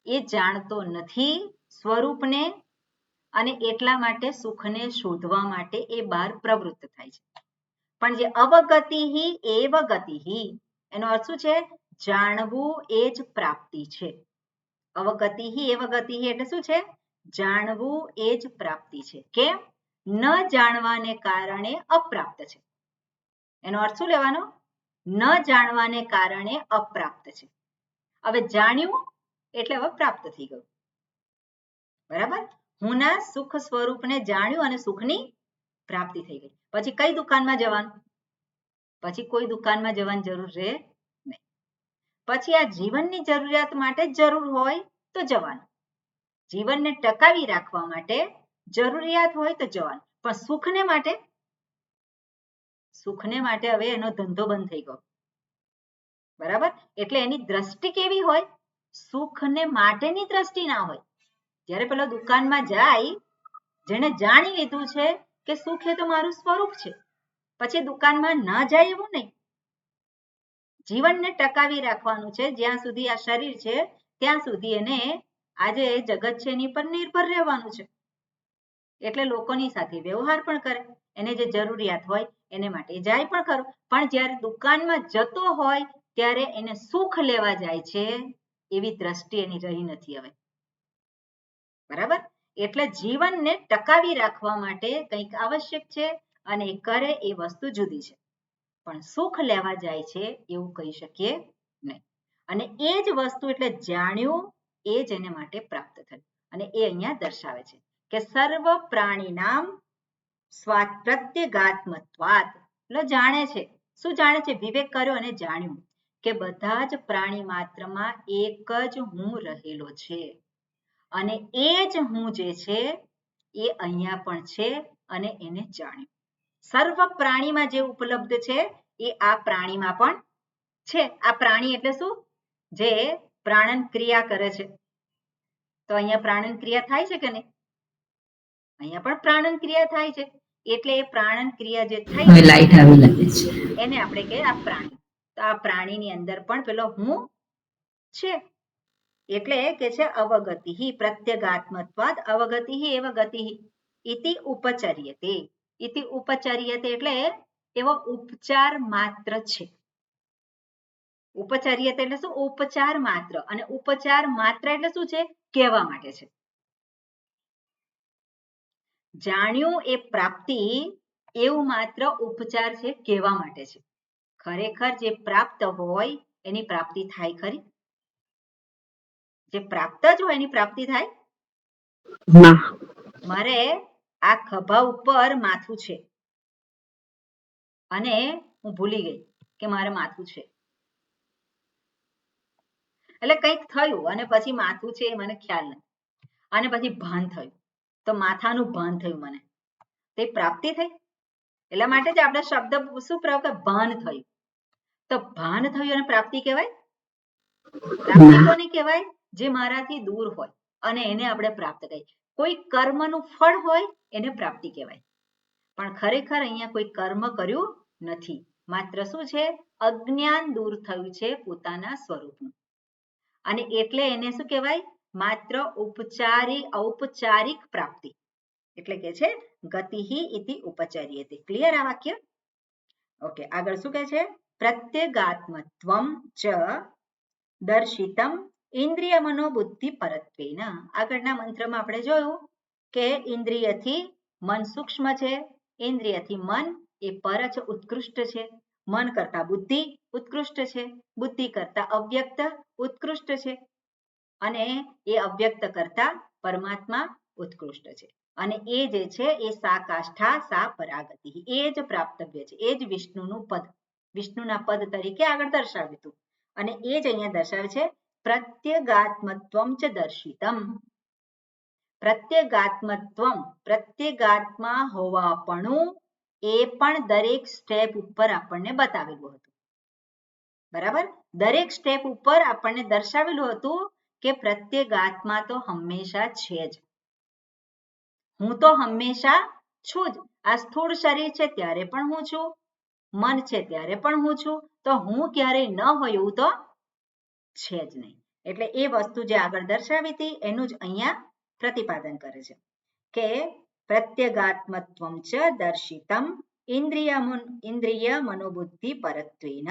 એ જાણતો નથી સ્વરૂપને અને એટલા માટે સુખને શોધવા માટે એ બહાર પ્રવૃત્ત થાય છે. પણ જે અવગતિ એવ ગતિ, એનો અર્થ શું છે? જાણવું એ જ પ્રાપ્તિ છે. અવગતિ એવ ગતિ એટલે શું છે? જાણવું એ જ પ્રાપ્તિ છે. કેમ? ન જાણવાને કારણે અપ્રાપ્ત છે. એનો અર્થ શું લેવાનો? ન જાણવાને કારણે અપ્રાપ્ત છે. હવે જાણ્યું એટલે હવે પ્રાપ્ત થઈ ગયું. બરાબર? હુંના સુખ સ્વરૂપને જાણ્યું અને સુખની પ્રાપ્તિ થઈ ગઈ. પછી કઈ દુકાનમાં જવાનું? પછી કોઈ દુકાનમાં જવાની જરૂર રહે નહીં. પછી આ જીવનની જરૂરિયાત માટે જરૂર હોય તો જવાનું. જીવનને ટકાવી રાખવા માટે જરૂરિયાત હોય તો જવાનું. પણ સુખને માટે હવે એનો ધંધો બંધ થઈ ગયો. બરાબર? એટલે એની દ્રષ્ટિ કેવી હોય? સુખને માટેની દ્રષ્ટિ ના હોય. જ્યારે પેલો દુકાનમાં જાય, જેને જાણી લીધું છે કે સુખ એ તો મારું સ્વરૂપ છે, પછી દુકાનમાં ન જાય એવું નહીં. જીવનને ટકાવી રાખવાનું છે. જ્યાં સુધી આ શરીર છે ત્યાં સુધી એને આજે જગત છે એની પર નિર્ભર રહેવાનું છે. એટલે લોકોની સાથે વ્યવહાર પણ કરે, એને જે જરૂરિયાત હોય એને માટે જાય પણ ખરો. પણ જ્યારે દુકાનમાં જતો હોય ત્યારે એને સુખ લેવા જાય છે એવી દ્રષ્ટિ એની રહી નથી હવે. બરાબર? એટલે જીવનને ટકાવી રાખવા માટે કંઈક આવશ્યક છે અને એ કરે એ વસ્તુ જુદી છે. પણ સુખ લેવા જાય છે એવું કહી શકીએ નહીં. અને એ જ વસ્તુ એટલે જાણ્યું એ જ એને માટે પ્રાપ્ત થયું. અને એ અહીંયા દર્શાવે છે કે સર્વ પ્રાણીનામ સ્વાત પ્રત્યેગાત્મત્વાત. એટલે જાણે છે. શું જાણે છે? વિવેક કર્યો અને જાણ્યું કે બધા જ પ્રાણી માત્રમાં એક જ હું રહેલો છે અને એ જ હું જે છે એ અહીંયા પણ છે અને એને જાણ્યું. સર્વ પ્રાણીમાં જે ઉપલબ્ધ છે એ આ પ્રાણીમાં પણ છે. આ પ્રાણી એટલે શું? જે પ્રાણન ક્રિયા કરે છે. તો અહીંયા પ્રાણન ક્રિયા થાય છે કે નહીં? અહીંયા પણ પ્રાણન ક્રિયા થાય છે. એટલે એ પ્રાણન ક્રિયા જે થઈ લાઈટ આવી લાગે છે એને આપણે કહીએ આ પ્રાણી. તો આ પ્રાણીની અંદર પણ પેલો હું છે. એટલે કે છે અવગતિ પ્રત્યેગાત્મત્વાદ અવગતિ એવ ગતિ ઇતિ ઉપચર્યતે. ઇતિ ઉપચર્યતે એટલે એવો ઉપચાર માત્ર છે. ઉપચર્યતે એટલે શું? ઉપચાર માત્ર. અને ઉપચાર માત્ર એટલે શું છે? કહેવા માટે છે. જાણ્યું એ પ્રાપ્તિ એવું માત્ર ઉપચાર છે, કહેવા માટે છે. ખરેખર જે પ્રાપ્ત હોય એની પ્રાપ્તિ થાય ખરી? જે પ્રાપ્ત જ હોય એની પ્રાપ્તિ થાય? મારે આ ખભા ઉપર માથું છે અને હું ભૂલી ગઈ કે મારે માથું છે, એટલે કંઈક થયું અને પછી માથું છે એ મને ખ્યાલ નથી, અને પછી ભાન થયું, તો માથાનું ભાન થયું મને, તે પ્રાપ્તિ થઈ. એટલા માટે જ આપણે શબ્દ શું પ્રયોગ કે ભાન થયું, તો ભાન થયું અને પ્રાપ્તિ કહેવાય. પ્રાપ્તિ કોને કહેવાય? જે મારાથી દૂર હોય અને એને આપણે પ્રાપ્ત કરીએ. કોઈ કર્મનું ફળ હોય એને પ્રાપ્તિ કહેવાય, પણ ખરેખર અહીંયા કોઈ કર્મ કર્યું નથી, માત્ર શું છે? અજ્ઞાન દૂર થયું છે પોતાના સ્વરૂપનું, અને એટલે એને શું કહેવાય? માત્ર ઔપચારિક પ્રાપ્તિ, એટલે કે છે ગતિહિ ઇતિ ઉપચર્યતે. ક્લિયર આ વાક્ય? ઓકે, આગળ શું કહે છે? પ્રત્યેગાત્મત્વમ ચ દર્શિતમ ઇન્દ્રિય મનોબુદ્ધિ પરત્વેન. આગળના મંત્રમાં આપણે જોયું કે ઇન્દ્રિયથી મન સૂક્ષ્મ છે, ઇન્દ્રિયથી મન એ પર છે, ઉત્કૃષ્ટ છે, મન કરતા બુદ્ધિ ઉત્કૃષ્ટ છે, બુદ્ધિ કરતા અવ્યક્ત ઉત્કૃષ્ટ છે, અને એ અવ્યક્ત કરતા પરમાત્મા ઉત્કૃષ્ટ છે, અને એ જે છે એ સા કાષ્ઠા સા પરાગતિ, એ જ પ્રાપ્તવ્ય છે, એ જ વિષ્ણુનું પદ, વિષ્ણુના પદ તરીકે આગળ દર્શાવ્યું હતું, અને એ જ અહીંયા દર્શાવે છે પ્રત્યેગાત્મત્વમ ચ દર્શિતમ. પ્રત્યેગાત્મત્વમ, પ્રત્યેગાત્મા હોવાપણું એ પણ દરેક સ્ટેપ ઉપર આપણને બતાવેલું હતું. બરાબર, દરેક સ્ટેપ ઉપર આપણને દર્શાવેલું હતું કે પ્રત્યેગાત્મા તો હંમેશા છે જ, હું તો હંમેશા છું જ. આ સ્થૂળ શરીર છે ત્યારે પણ હું છું, મન છે ત્યારે પણ હું છું, તો હું ક્યારેય ન હોય એવું તો છે જ નહીં. એટલે એ વસ્તુ જે આગળ દર્શાવી હતી એનું જ અહીંયા પ્રતિપાદન કરે છે કે પ્રત્યેગાત્મત્વમ ચ દર્શિતમ ઇન્દ્રિય મનોબુદ્ધિ પરત્વેન.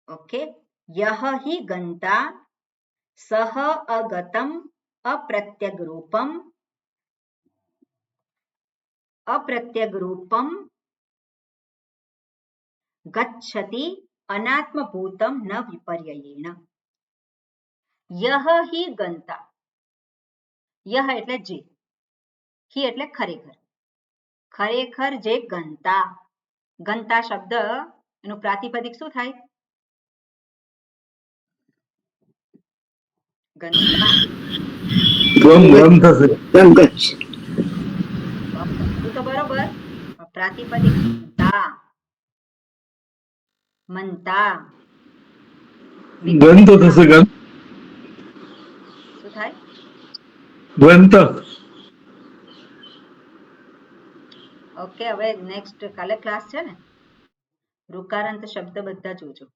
ઓકે, યહ હિ ગંતા સહ અગતમ અપ્રત્યગરૂપમ ગચ્છતિ અનાત્મભૂતમ ન વિપર્યયેણ. યહ હિ ગંતા, યહ એટલે જે, હિ એટલે ખરેખર, ખરેખર જે ગંતા, ગંતા શબ્દ એનું પ્રાતિપદિક શું થાય? ગંતા તો બરોબર, પ્રાતિપદિક ગંતા, મનતા, ગંત થશે, ગંત શું થાય? ગંત. ઓકે, હવે નેક્સ્ટ કાલે ક્લાસ છે ને, ઋકારાંત શબ્દ બધા જોજો.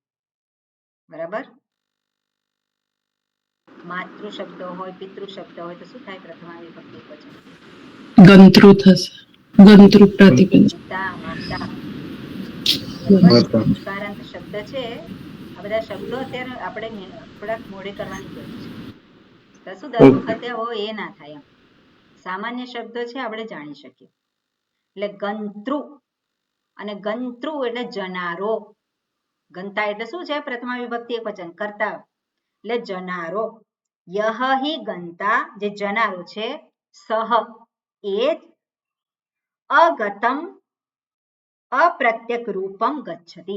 બરાબર, માતૃ શબ્દ હોય, પિતૃ શબ્દ હોય તો શું થાય? પ્રથમા વિભક્તિ એકવચન ગંતૃ થશે, ગંતૃ પ્રાતિપદ. પિતા, માતા. બરાબર, ઋકારાંત શબ્દ છે, આ બધા શબ્દો અત્યારે આપણે થોડાક મોડે કરવાની જરૂર છે, તો શું દર વખતે હોય એ ના થાય, એમ સામાન્ય શબ્દો છે આપણે જાણી શકીએ. એટલે ગંતૃ, અને ગંતૃ એટલે જનારો, ગંતા એટલે શું છે? પ્રથમા વિભક્તિ એકવચન, કર્તા, એટલે જનારો. યહ હિ ગંતા, જે જનારો છે, સહ એ જ, અગતમ અપ્રત્યક રૂપમ ગચ્છતિ.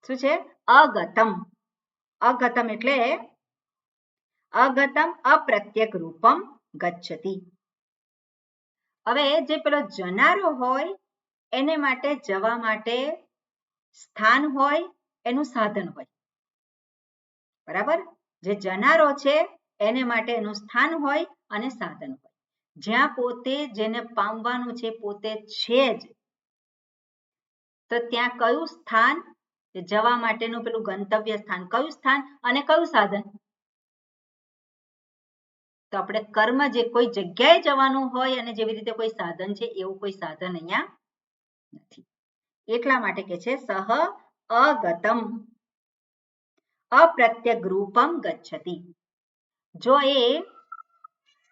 શું છે? અગતમ, અગતમ એટલે અગતમ અપ્રત્યક રૂપમ ગચ્છતિ. હવે જે પેલો જનારો હોય એને માટે જવા માટે સ્થાન હોય, એનું સાધન હોય. બરાબર, જે જનારો છે એને માટે એનું સ્થાન હોય અને સાધન હોય. જ્યાં પોતે જેને પામવાનું છે પોતે છે જ, તો ત્યાં કયું સ્થાન? જવા માટેનું પેલું ગંતવ્ય સ્થાન, કયું સ્થાન અને કયું સાધન? તો આપણે કર્મ, જે કોઈ જગ્યાએ જવાનું હોય અને જેવી રીતે કોઈ સાધન છે, એવું કોઈ સાધન અહીંયા નથી. એટલા માટે કે છે સહ અગતમ અપ્રત્યક રૂપમ ગચ્છતિ. જો એ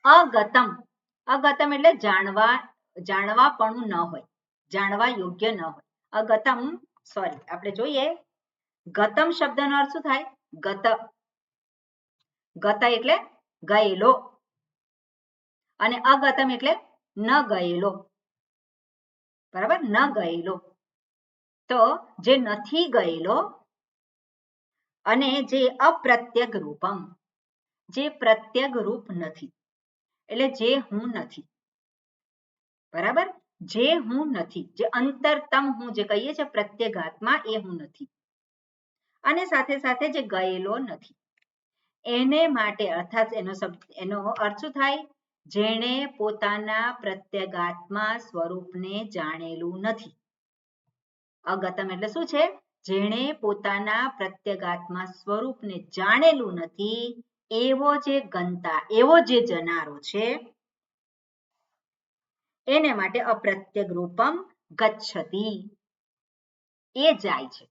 અગતમ, અગતમ એટલે જાણવાપણું ન હોય, જાણવા યોગ્ય ન હોય. અગતમ, સોરી, આપણે જોઈએ ગતમ શબ્દનો અર્થ શું થાય? ગત, ગત એટલે ગયેલો, અને અગતમ એટલે ન ગયેલો. બરાબર, ન ગયેલો. તો જે નથી ગયેલો અને જે અપ્રત્યગ રૂપમ, જે પ્રત્યગ રૂપ નથી, એટલે જે હું નથી. બરાબર, જે હું નથી, જે અંતરતમ હું જે કહીએ છીએ પ્રત્યેગાત્મા, એ હું નથી. અને સાથે સાથે જે ગયેલો નથી, એને માટે અર્થાત એનો અર્થ શું થાય? જેણે પોતાના પ્રત્યેગાત્મા સ્વરૂપને જાણેલું નથી. અગતમ એટલે શું છે? જેણે પોતાના પ્રત્યેગાત્મા સ્વરૂપને જાણેલું નથી, એવો જે ગંતા, એવો જે જનારો છે, એને માટે અપ્રત્યગ રૂપમ ગચ્છતિ, એ જાય છે.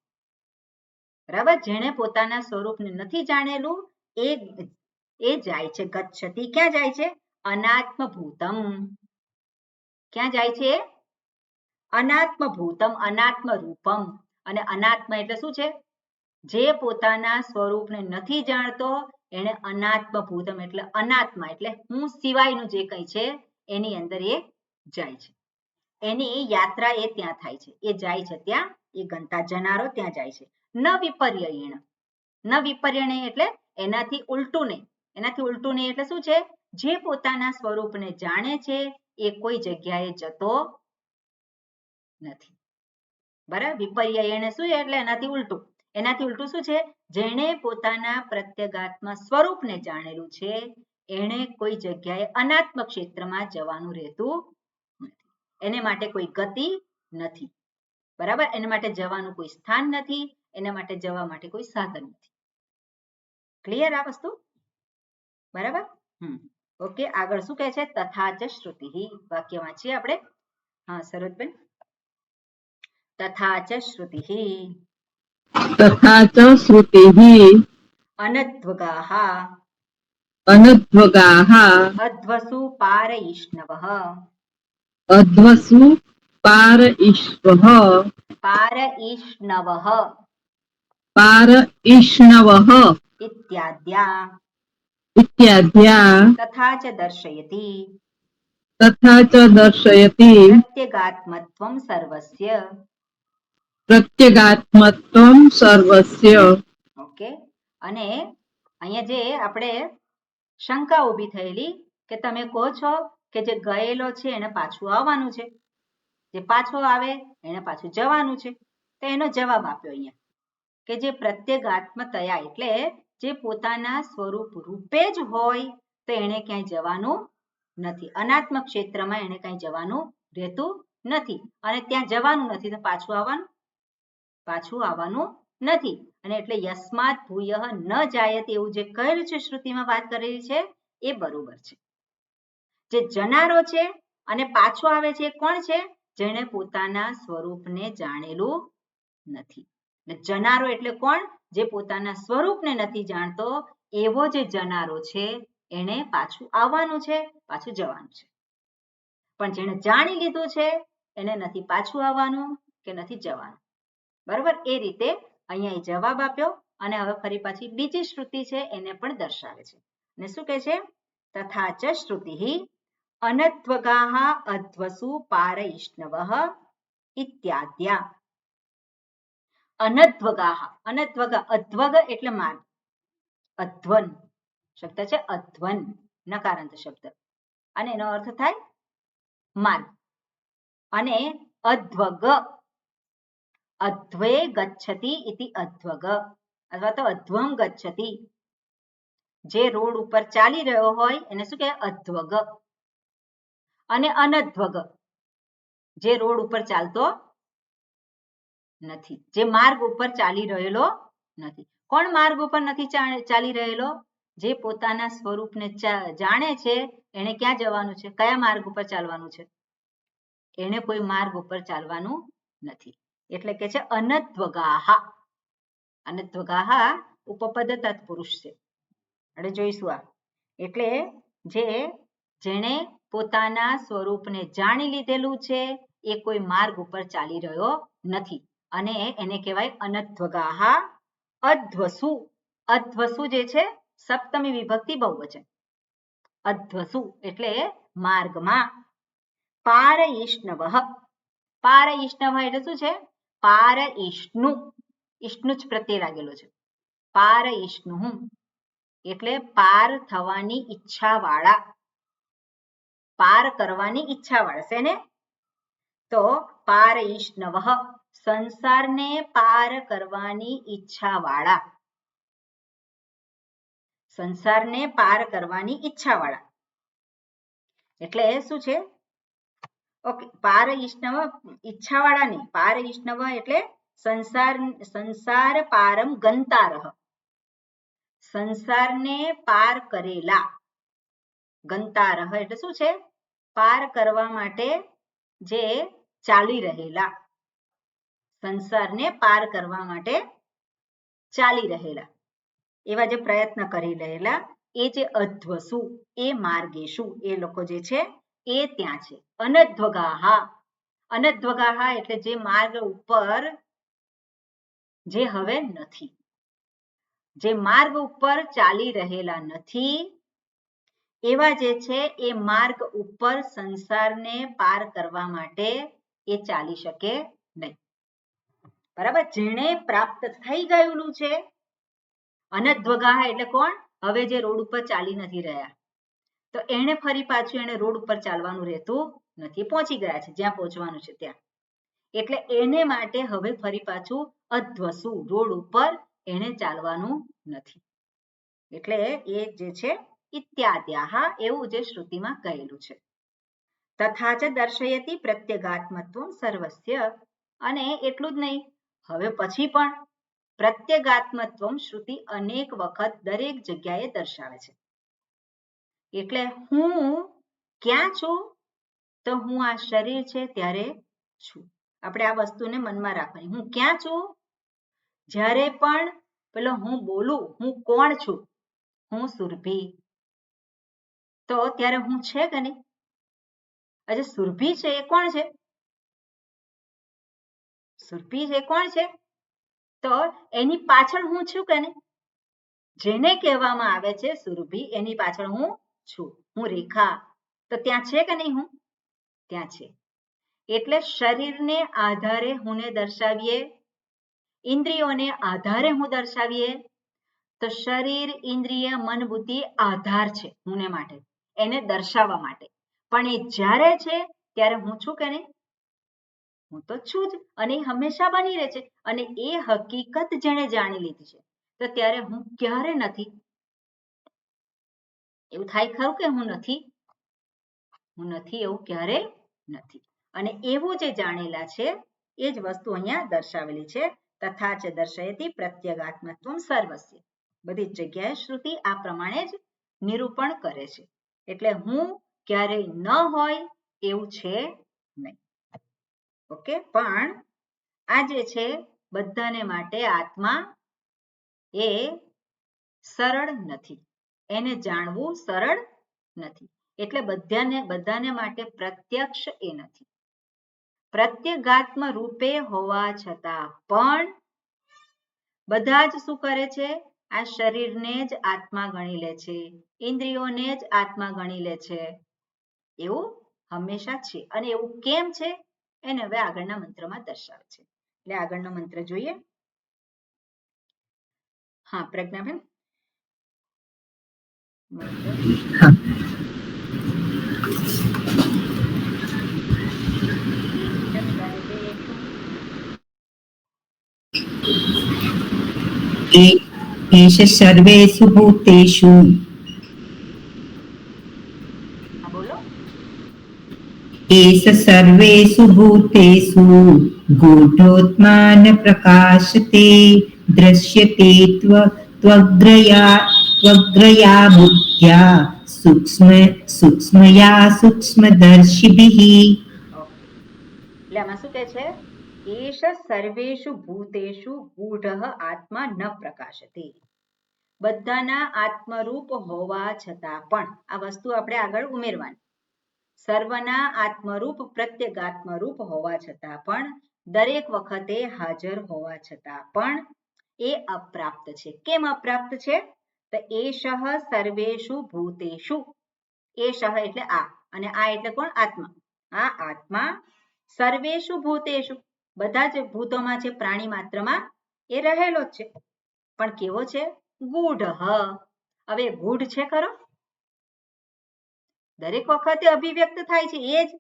બરાબર, જેણે પોતાના સ્વરૂપને નથી જાણેલું એ જાય છે. ગચ્છતિ ક્યાં જાય છે? અનાત્મ ભૂતમ. ક્યાં જાય છે? અનાત્મ ભૂતમ, અનાત્મ રૂપમ. અને અનાત્મ એટલે શું છે? જે પોતાના સ્વરૂપને નથી જાણતો એને અનાત્મ ભૂતમ એટલે અનાત્મા એટલે હું સિવાયનું જે કંઈ છે એની અંદર એ જાય છે. એની યાત્રા એ ત્યાં થાય છે, એ જાય છે ત્યાં, એ ગંતા જનારો ત્યાં જાય છે. ન વિપર્યયણ, ન વિપર્યણે એટલે એનાથી ઉલટું નહીં. એનાથી ઉલટું નહીં એટલે શું છે? જે પોતાના સ્વરૂપને જાણે છે એ કોઈ જગ્યાએ જતો નથી. બરાબર, વિપર્યયણ શું એટલે એનાથી ઉલટું. એનાથી ઉલટું શું છે? જેણે પોતાના પ્રત્યેગાત્મા સ્વરૂપને જાણેલું છે એને કોઈ જગ્યાએ અનાત્મ ક્ષેત્રમાં જવાનું રહેતું નથી. એને માટે કોઈ ગતિ નથી. બરાબર, એના માટે જવાનું કોઈ સ્થાન નથી, એના માટે જવા માટે કોઈ સાધન નથી. ક્લિયર આ વસ્તુ? બરાબર. ઓકે, આગળ શું કહે છે? તથા ચ શ્રુતિ. વાક્ય વાંચીએ આપણે. હા સરોજબેન. તથા ચ શ્રુતિ. તથા ચ શ્રુતિઃ અનદ્વગાહ અનદ્વગાહ અધ્વસુ પારયિષ્ણવઃ અધ્વસુ પારઈષ્વઃ પારયિષ્ણવઃ પારઈષ્ણવઃ ઇત્યાદ્યા ઇત્યાદ્યા તથા ચ દર્શયતિ તથા ચ દર્શયતિ પ્રત્યેગાત્મત્વં સર્વસ્ય. પ્રત્યેગાત્મત્વં સર્વસ્ય. ઓકે, અને અહીંયા જે આપણે શંકા ઊભી થયેલી કે તમે કહો છો કે જે ગયેલો છે એને પાછું આવવાનું છે, જે પાછો આવે એને પાછું જવાનું છે. તો એનો જવાબ આપ્યો અહીંયા કે જે પ્રત્યેગાત્મતયા એટલે જે પોતાના સ્વરૂપ રૂપે જ હોય તો એને ક્યાંય જવાનું નથી. અનાત્મ ક્ષેત્રમાં એને ક્યાંય જવાનું રહેતું નથી, અને ત્યાં જવાનું નથી તો પાછું આવવાનું નથી. અને એટલે યસ્માત ભૂયઃ ન જાયતે એવું જે કહેલું છે શ્રુતિમાં વાત કરેલી છે એ બરોબર છે. જે જનારો છે અને પાછો આવે છે એ કોણ છે? જેણે પોતાના સ્વરૂપને જાણેલું નથી. જનારો એટલે કોણ? જે પોતાના સ્વરૂપને નથી જાણતો એવો જે જનારો છે એને પાછું આવવાનું છે, પાછું જવાનું છે. પણ જેણે જાણી લીધું છે એને નથી પાછું આવવાનું કે નથી જવાનું. બરોબર, એ રીતે અહીંયા એ જવાબ આપ્યો. અને હવે ફરી પાછી બીજી શ્રુતિ છે એને પણ દર્શાવે છે. અને શું કહે છે? તથા ચ શ્રુતિ અનદ્વગાહ અધ્વસુ પારયિષ્ણવઃ ઇત્યાદ્યા. અનદ્વગાહ, અનદ્વગા, અધ્વગ એટલે માર્ગ, અધ્વન શબ્દ છે, અધ્વન નકારાંત શબ્દ, અને એનો અર્થ થાય માર્ગ. અને અધ્વગ, અધ્વે ગચ્છતિ ઇતિ અધ્વગ, અથવા તો અધ્વમ ગચ્છતિ, જે રોડ ઉપર ચાલી રહ્યો હોય એને શું કહેવાય? અધ્વગ. અને અનધ્વગ, જે રોડ ઉપર ચાલતો નથી, જે માર્ગ ઉપર ચાલી રહેલો નથી. કોણ માર્ગ ઉપર નથી ચાલી રહેલો? જે પોતાના સ્વરૂપને જાણે છે એને ક્યાં જવાનું છે? કયા માર્ગ ઉપર ચાલવાનું છે? એને કોઈ માર્ગ ઉપર ચાલવાનું નથી. એટલે કે છે અનદ્વગાહ. અનદ્વગાહ ઉપપદ તત્પુરુષ છે. આપણે જોઈશું આ. એટલે જેણે પોતાના સ્વરૂપને જાણી લીધેલું છે એ કોઈ માર્ગ ઉપર ચાલી રહ્યો નથી, અને એને કહેવાય અનદ્વગાહ. અધ્વસુ, અધ્વસુ જે છે સપ્તમી વિભક્તિ બહુવચન. અધ્વસુ એટલે માર્ગમાં. પારયિષ્ણવઃ, પાર ઈષ્ણવ એટલે શું છે? પાર ઈષ્ણુ, ઈષ્ણુ જ પ્રત્યય લાગેલો છે. પાર ઈષ્ણુ એટલે પાર થવાની ઈચ્છા વાળા, પાર કરવાની ઈચ્છા વાળા. શેને? તો પાર ઈષ્ણવ સંસારને પાર કરવાની ઈચ્છા વાળા, સંસારને પાર કરવાની ઈચ્છા વાળા એટલે શું છે? ઓકે, પાર ઈષ્ણવ ઈચ્છા વાળા નહીં, પાર ઈષ્ણવ એટલે સંસાર પારમ ગંતારહ, સંસારને પાર કરેલા. ગંતારહ એટલે શું છે? પાર કરવા માટે જે ચાલી રહેલા, સંસારને પાર કરવા માટે ચાલી રહેલા, એવા જે પ્રયત્ન કરી રહેલા એ જે અધ્વસુ, એ માર્ગેશુ, એ લોકો જે છે એ ત્યાં છે. અનધ્વગાહા, અનધ્વગાહા એટલે જે માર્ગ ઉપર જે હવે નથી, જે માર્ગ ઉપર ચાલી રહેલા નથી એવા જે છે એ માર્ગ ઉપર સંસારને પાર કરવા માટે એ ચાલી શકે નહીં. બરાબર? જેણે પ્રાપ્ત થઈ ગયેલું છે. અનધ્વગાહા એટલે કોણ? હવે જે રોડ ઉપર ચાલી નથી રહ્યા, તો એને ફરી પાછું એને રોડ ઉપર ચાલવાનું રહેતું નથી, પહોંચી ગયા છે જ્યાં પહોંચવાનું છે ત્યાં, એટલે એને માટે હવે ફરી પાછું અધ્વસુ રોડ ઉપર એને ચાલવાનું નથી. એટલે એ જે છે ઇત્યાદ્યાહ એવું જે શ્રુતિમાં કહેલું છે. તથા ચ દર્શયતિ પ્રત્યગાત્મત્વમ સર્વસ્ય, અને એટલું જ નહીં, હવે પછી પણ પ્રત્યગાત્મત્વમ શ્રુતિ અનેક વખત દરેક જગ્યાએ દર્શાવે છે. એટલે હું ક્યાં છું? તો હું આ શરીર છે ત્યારે છું. આપણે આ વસ્તુને મનમાં રાખવાની. હું ક્યાં છું? જ્યારે પણ પેલો હું બોલું, હું કોણ છું? હું સુરભી, તો ત્યારે હું છે કે નહીં? આજે સુરભી છે એ કોણ છે? સુરભી છે કોણ છે? તો એની પાછળ હું છું કે નહીં? જેને કહેવામાં આવે છે સુરભી, એની પાછળ હું છું. હું રેખા, તો ત્યાં છે કે નહીં? હું ત્યાં છે. એટલે શરીરને આધારે હુંને દર્શાવીએ, ઇન્દ્રિયોને આધારે હું દર્શાવીએ, તો શરીર, ઇન્દ્રિય, મન, બુદ્ધિ આધાર છે હુંને માટે, એને દર્શાવવા માટે. પણ એ જ્યારે છે ત્યારે હું છું કે નહીં? હું તો છું જ, અને હંમેશા બની રહે છે. અને એ હકીકત જેણે જાણી લીધી છે, તો ત્યારે હું ક્યારે નથી? એવું થાય ખરું કે હું નથી? હું નથી એવું ક્યારે નથી. અને એવું જે જાણેલા છે એ જ વસ્તુ અહીંયા દર્શાવેલી છે. તથા ચ દર્શયતિ પ્રત્યગાત્મત્વમ સર્વસ્ય, બધી જ જગ્યાએ શ્રુતિ આ પ્રમાણે જ નિરૂપણ કરે છે. એટલે હું ક્યારેય ન હોય એવું છે નહીં. ઓકે, પણ આ જે છે બધાને માટે આત્મા એ સરળ નથી, એને જાણવું સરળ નથી. એટલે બધાને માટે પ્રત્યક્ષ એ નથી. પ્રત્યગાત્મ રૂપે હોવા છતાં પણ બધા જ શું કરે છે? આ શરીરને જ આત્મા ગણી લે છે, ઇન્દ્રિયોને જ આત્મા ગણી લે છે. એવું હંમેશા છે. અને એવું કેમ છે એને હવે આગળના મંત્રમાં દર્શાવે છે. એટલે આગળનો મંત્ર જોઈએ. હા પ્રજ્ઞાબેન, एष सर्वेषु भूतेषु બોલો. एष सर्वेषु भूतेषु गूढोत्मान प्रकाशते दृश्यते त्वग्रया बुद्ध्या सूक्ष्मया सूक्ष्मदर्शिभिः. એટલે આમાં શું કહે છે? એષ સર્વેષુ ભૂતેષુ ગૂઢઃ આત્મા ન પ્રકાશતે. બધાના આત્મરૂપ હોવા છતાં પણ, આ વસ્તુ આપણે આગળ ઉમેરવાની, સર્વના આત્મરૂપ પ્રત્યેગાત્મરૂપ હોવા છતાં પણ, દરેક વખતે હાજર હોવા છતાં પણ એ અપ્રાપ્ત છે. કેમ અપ્રાપ્ત છે? તો એષઃ સર્વેષુ ભૂતેષુ, એષઃ એટલે આ, અને આ એટલે કોણ? આત્મા. આ આત્મા સર્વેષુ ભૂતેષુ, બધા જ ભૂતોમાં છે, પ્રાણી માત્રમાં એ રહેલો જ છે, પણ કેવો છે? ગૂઢ. હવે ગૂઢ છે ખરો? દરેક વખતે અભિવ્યક્ત થાય છે એ જ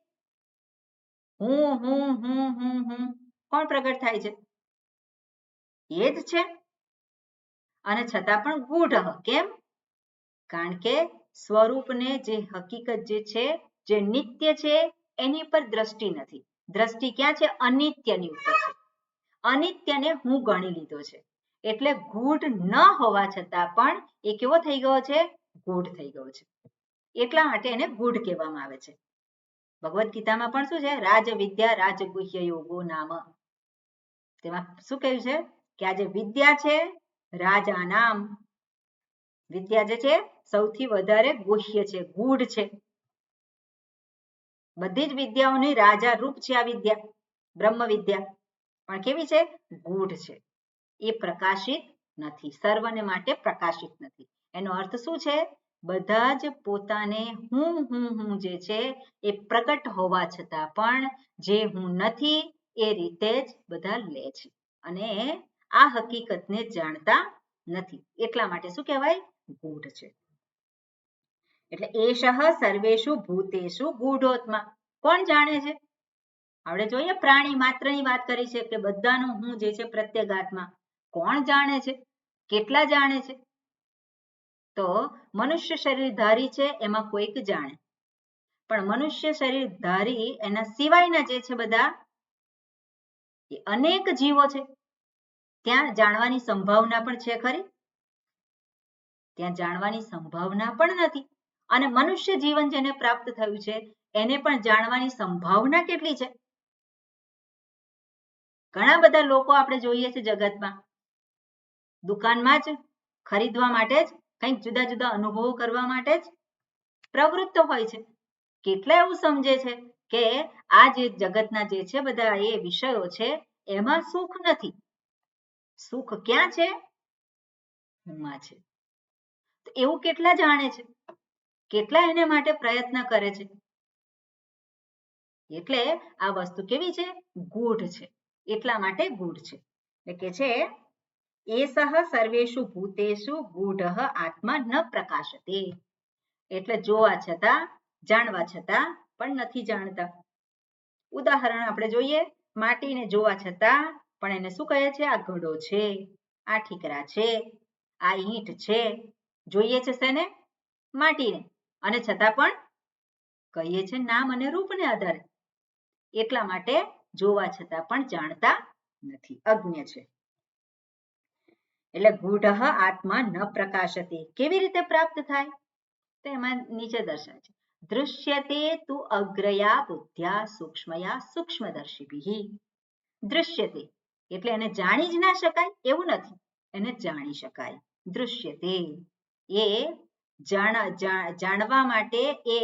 હું કોણ પ્રગટ થાય છે? એ જ છે. અને છતાં પણ ગૂઢ. કેમ? કારણ કે સ્વરૂપને, જે હકીકત જે છે, જે નિત્ય છે, એની પર દ્રષ્ટિ નથી. દ્રષ્ટિ ક્યાં છે? અનિત્યની ઉપર છે. અનિત્યને હું ગણી લીધો છે, એટલે ગૂઢ ન હોવા છતાં પણ એ કેવો થઈ ગયો છે? ગૂઢ થઈ ગયો છે. એટલા માટે એને ગૂઢ કહેવામાં આવે છે. ભગવદ્ ગીતામાં પણ શું છે? રાજ વિદ્યા રાજગુહ્ય યોગો નામ. તેમાં શું કહ્યું છે? કે આ જે વિદ્યા છે, રાજા નામ વિદ્યા જે છે સૌથી વધારે ગુહ્ય છે, ગૂઢ છે. બધી જ વિદ્યાઓની રાજા રૂપ છે આ વિદ્યા, બ્રહ્મ વિદ્યા. પણ કેવી છે? ગૂઢ છે. એ પ્રકાશિત નથી, સર્વને માટે પ્રકાશિત નથી. એનો અર્થ શું છે? બધા જ પોતાને હું જે છે એ પ્રગટ હોવા છતાં પણ જે હું નથી એ રીતે જ બધા લે છે અને આ હકીકતને જાણતા નથી. એટલા માટે શું કહેવાય? ગૂઢ છે. એટલે એષઃ સર્વેષુ ભૂતેષુ ગૂઢોત્મા. કોણ જાણે છે? આપણે જોઈએ પ્રાણી માત્રની વાત કરી છે કે બધાનું હું જે છે પ્રત્યેગાત્મા. કોણ જાણે છે? કેટલા જાણે છે? તો મનુષ્ય શરીર ધારી છે એમાં કોઈક જાણે, પણ મનુષ્ય શરીર ધારી એના સિવાયના જે છે બધા એ અનેક જીવો છે, ત્યાં જાણવાની સંભાવના પણ છે ખરી? ત્યાં જાણવાની સંભાવના પણ નથી. અને મનુષ્ય જીવન જેને પ્રાપ્ત થયું છે એને પણ જાણવાની સંભાવના કેટલી છે? ઘણા બધા લોકો આપણે જોઈએ છે જગતમાં, દુકાનમાં જ ખરીદવા માટે જ, કંઈક જુદા જુદા અનુભવો કરવા માટે જ પ્રવૃત્ત હોય છે. કેટલા એવું સમજે છે કે આ જે જગતના જે છે બધા એ વિષયો છે એમાં સુખ નથી. સુખ ક્યાં છે? હુંમાં છે. એવું કેટલા જાણે છે? કેટલા એને માટે પ્રયત્ન કરે છે? એટલે આ વસ્તુ કેવી છે? ગૂઢ છે. એટલા માટે ગૂઢ છે. એટલે કે છે એષઃ સર્વેષુ ભૂતેષુ ગૂઢઃ આત્મા ન પ્રકાશતે. એટલે જોવા છતાં, જાણવા છતાં પણ નથી જાણતા. ઉદાહરણ આપણે જોઈએ, માટીને જોવા છતાં પણ એને શું કહે છે? આ ઘડો છે, આ ઠીકરા છે, આ ઈંટ છે. જોઈએ છે શેને? માટીને. અને છતાં પણ કહીએ છે નામ અને રૂપને આધારે. એટલા માટે જોવા છતાં પણ જાણતા નથી, અજ્ઞ છે. એટલે ગૂઢઃ આત્મા ન પ્રકાશતે. કેવી રીતે પ્રાપ્ત થાય? તો એમાં નીચે દર્શાવે છે દૃશ્યતે તુ અગ્રયા બુદ્ધ્યા સૂક્ષ્મયા સૂક્ષ્મદર્શિભિ. દૃશ્યતે એટલે એને જાણી જ ના શકાય એવું નથી, એને જાણી શકાય. દૃશ્યતે એ જાણવા માટે એ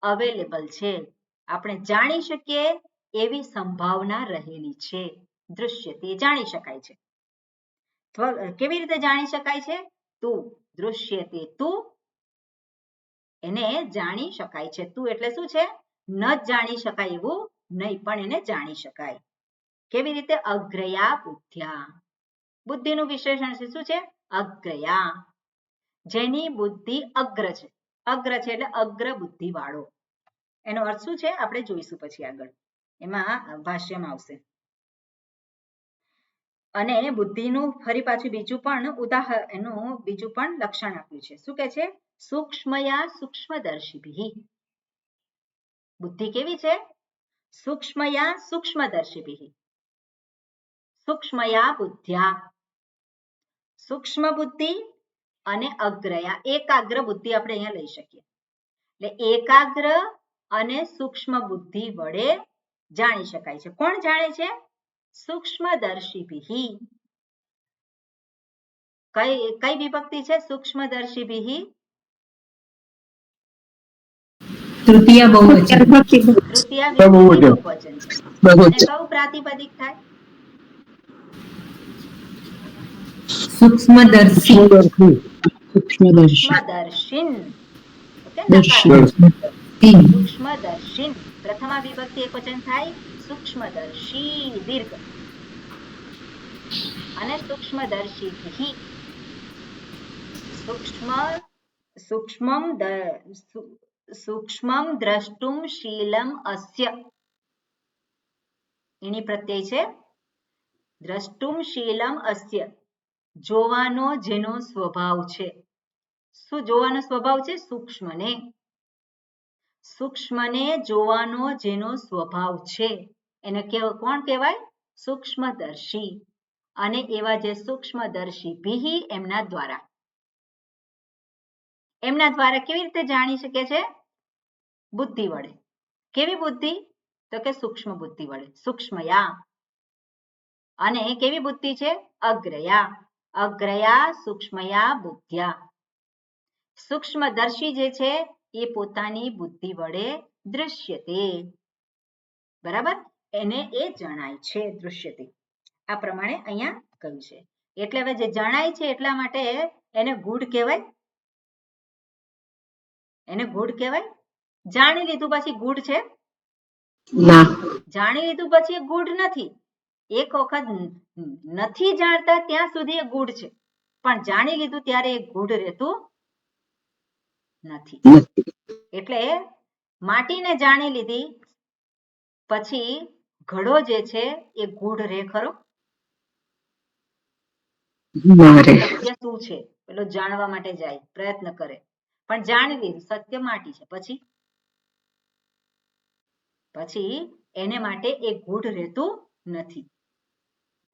અવેલેબલ છે, આપણે જાણી શકીએ એવી સંભાવના રહેલી છે. દૃશ્યતે જાણી શકાય છે. કેવી રીતે જાણી શકાય છે? તું દૃશ્યતે, તું એને જાણી શકાય છે. તું એટલે શું છે? ન જાણી શકાય એવું નહીં, પણ એને જાણી શકાય. કેવી રીતે? અગ્રયા બુદ્ધ્યા. બુદ્ધિનું વિશેષણ છે શું છે? અગ્રયા. જેની બુદ્ધિ અગ્ર છે. અગ્ર છે એટલે અગ્ર બુદ્ધિ વાળો. એનો અર્થ શું છે આપણે જોઈશું પછી આગળ, એમાં ભાષ્યમાં આવશે. અને બુદ્ધિનું ફરી પાછું બીજું પણ ઉદાહરણ, એનું બીજું પણ લક્ષણ આપ્યું છે. શું કે છે? સૂક્ષ્મયા સૂક્ષ્મદર્શિભિ. બુદ્ધિ કેવી છે? સૂક્ષ્મયા સૂક્ષ્મદર્શિભિ. સૂક્ષ્મયા બુદ્ધ્યા. સૂક્ષ્મ બુદ્ધિ અને અગ્રયા, એકાગ્ર બુદ્ધિ આપણે અહીંયા લઈ શકીએ. એટલે એકાગ્ર અને સૂક્ષ્મ બુદ્ધિ વડે જાણી શકાય છે. કોણ જાણે છે? સૂક્ષ્મદર્શિભિ. કઈ વિભક્તિ છે સૂક્ષ્મદર્શિભિ? તૃતીય બહુવચન. તૃતીય વિભક્તિ બહુવચન છે. અને કયું પ્રાતિપદિક થાય? સૂક્ષ્મદર્શી. સૂક્ષ્મદર્શિન. ઓકે, નકાર. સૂક્ષ્મદર્શિન. પ્રથમા વિભક્તિ એકવચન થાય સૂક્ષ્મદર્શી દીર્ઘ અને સૂક્ષ્મદર્શી સૂક્ષ્મમ દ્રષ્ટુમ શીલમ અસ્ય એની પ્રત્યય છે દ્રષ્ટુમ શીલમ અસ્ય જોવાનો જેનો સ્વભાવ છે. શું જોવાનો સ્વભાવ છે? સૂક્ષ્મને જોવાનો જેનો સ્વભાવ છે એને કોણ કહેવાય? સૂક્ષ્મદર્શી. અને એવા જે સૂક્ષ્મદર્શી ભી એમના દ્વારા કેવી રીતે જાણી શકે છે? બુદ્ધિ વડે. કેવી બુદ્ધિ? તો કે સૂક્ષ્મ બુદ્ધિ વડે. સૂક્ષ્મયા. અને કેવી બુદ્ધિ છે? અગ્રયા સૂક્ષ્મયા બુદ્ધ્યા. સૂક્ષ્મદર્શી જે છે એ પોતાની બુદ્ધિ વડે દૃશ્યતે. બરાબર? એને એ જણાય છે દૃશ્યતે. આ પ્રમાણે અહીંયા કહ્યું છે. એટલે હવે જે જણાય છે એટલા માટે એને ગૂઢ કહેવાય. જાણી લીધું પછી ગૂઢ છે? ના. જાણી લીધું પછી એ ગૂઢ નથી. એક વખત નથી જાણતા ત્યાં સુધી એ ગૂઢ છે, પણ જાણી લીધું ત્યારે એ ગૂઢ રહેતું નથી. એટલે માટીને જાણી લીધી પછી ઘડો જે છે એ ગૂઢ રહે ખરો? સત્ય શું છે પેલો જાણવા માટે જાય, પ્રયત્ન કરે, પણ જાણી લીધું સત્ય માટી છે પછી એને માટે એ ગૂઢ રહેતું નથી.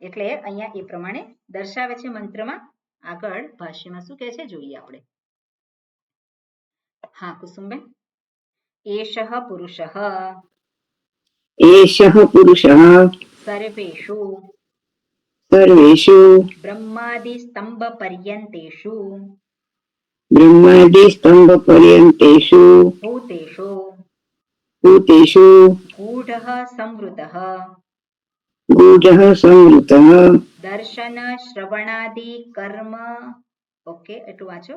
એટલે અહીંયા એ પ્રમાણે દર્શાવે છે મંત્રમાં. આગળ ભાષ્યમાં શું કહે છે જોઈએ આપણે. હા કુસુમબેન. એષઃ પુરુષઃ સર્વેષુ બ્રહ્માદિ સ્તંભ પર્યંતેષુ ભૂતેષુ ગૂઢઃ સંવૃતઃ દર્શન શ્રવણાદિ કર્મ. ઓકે, એટલું વાંચો.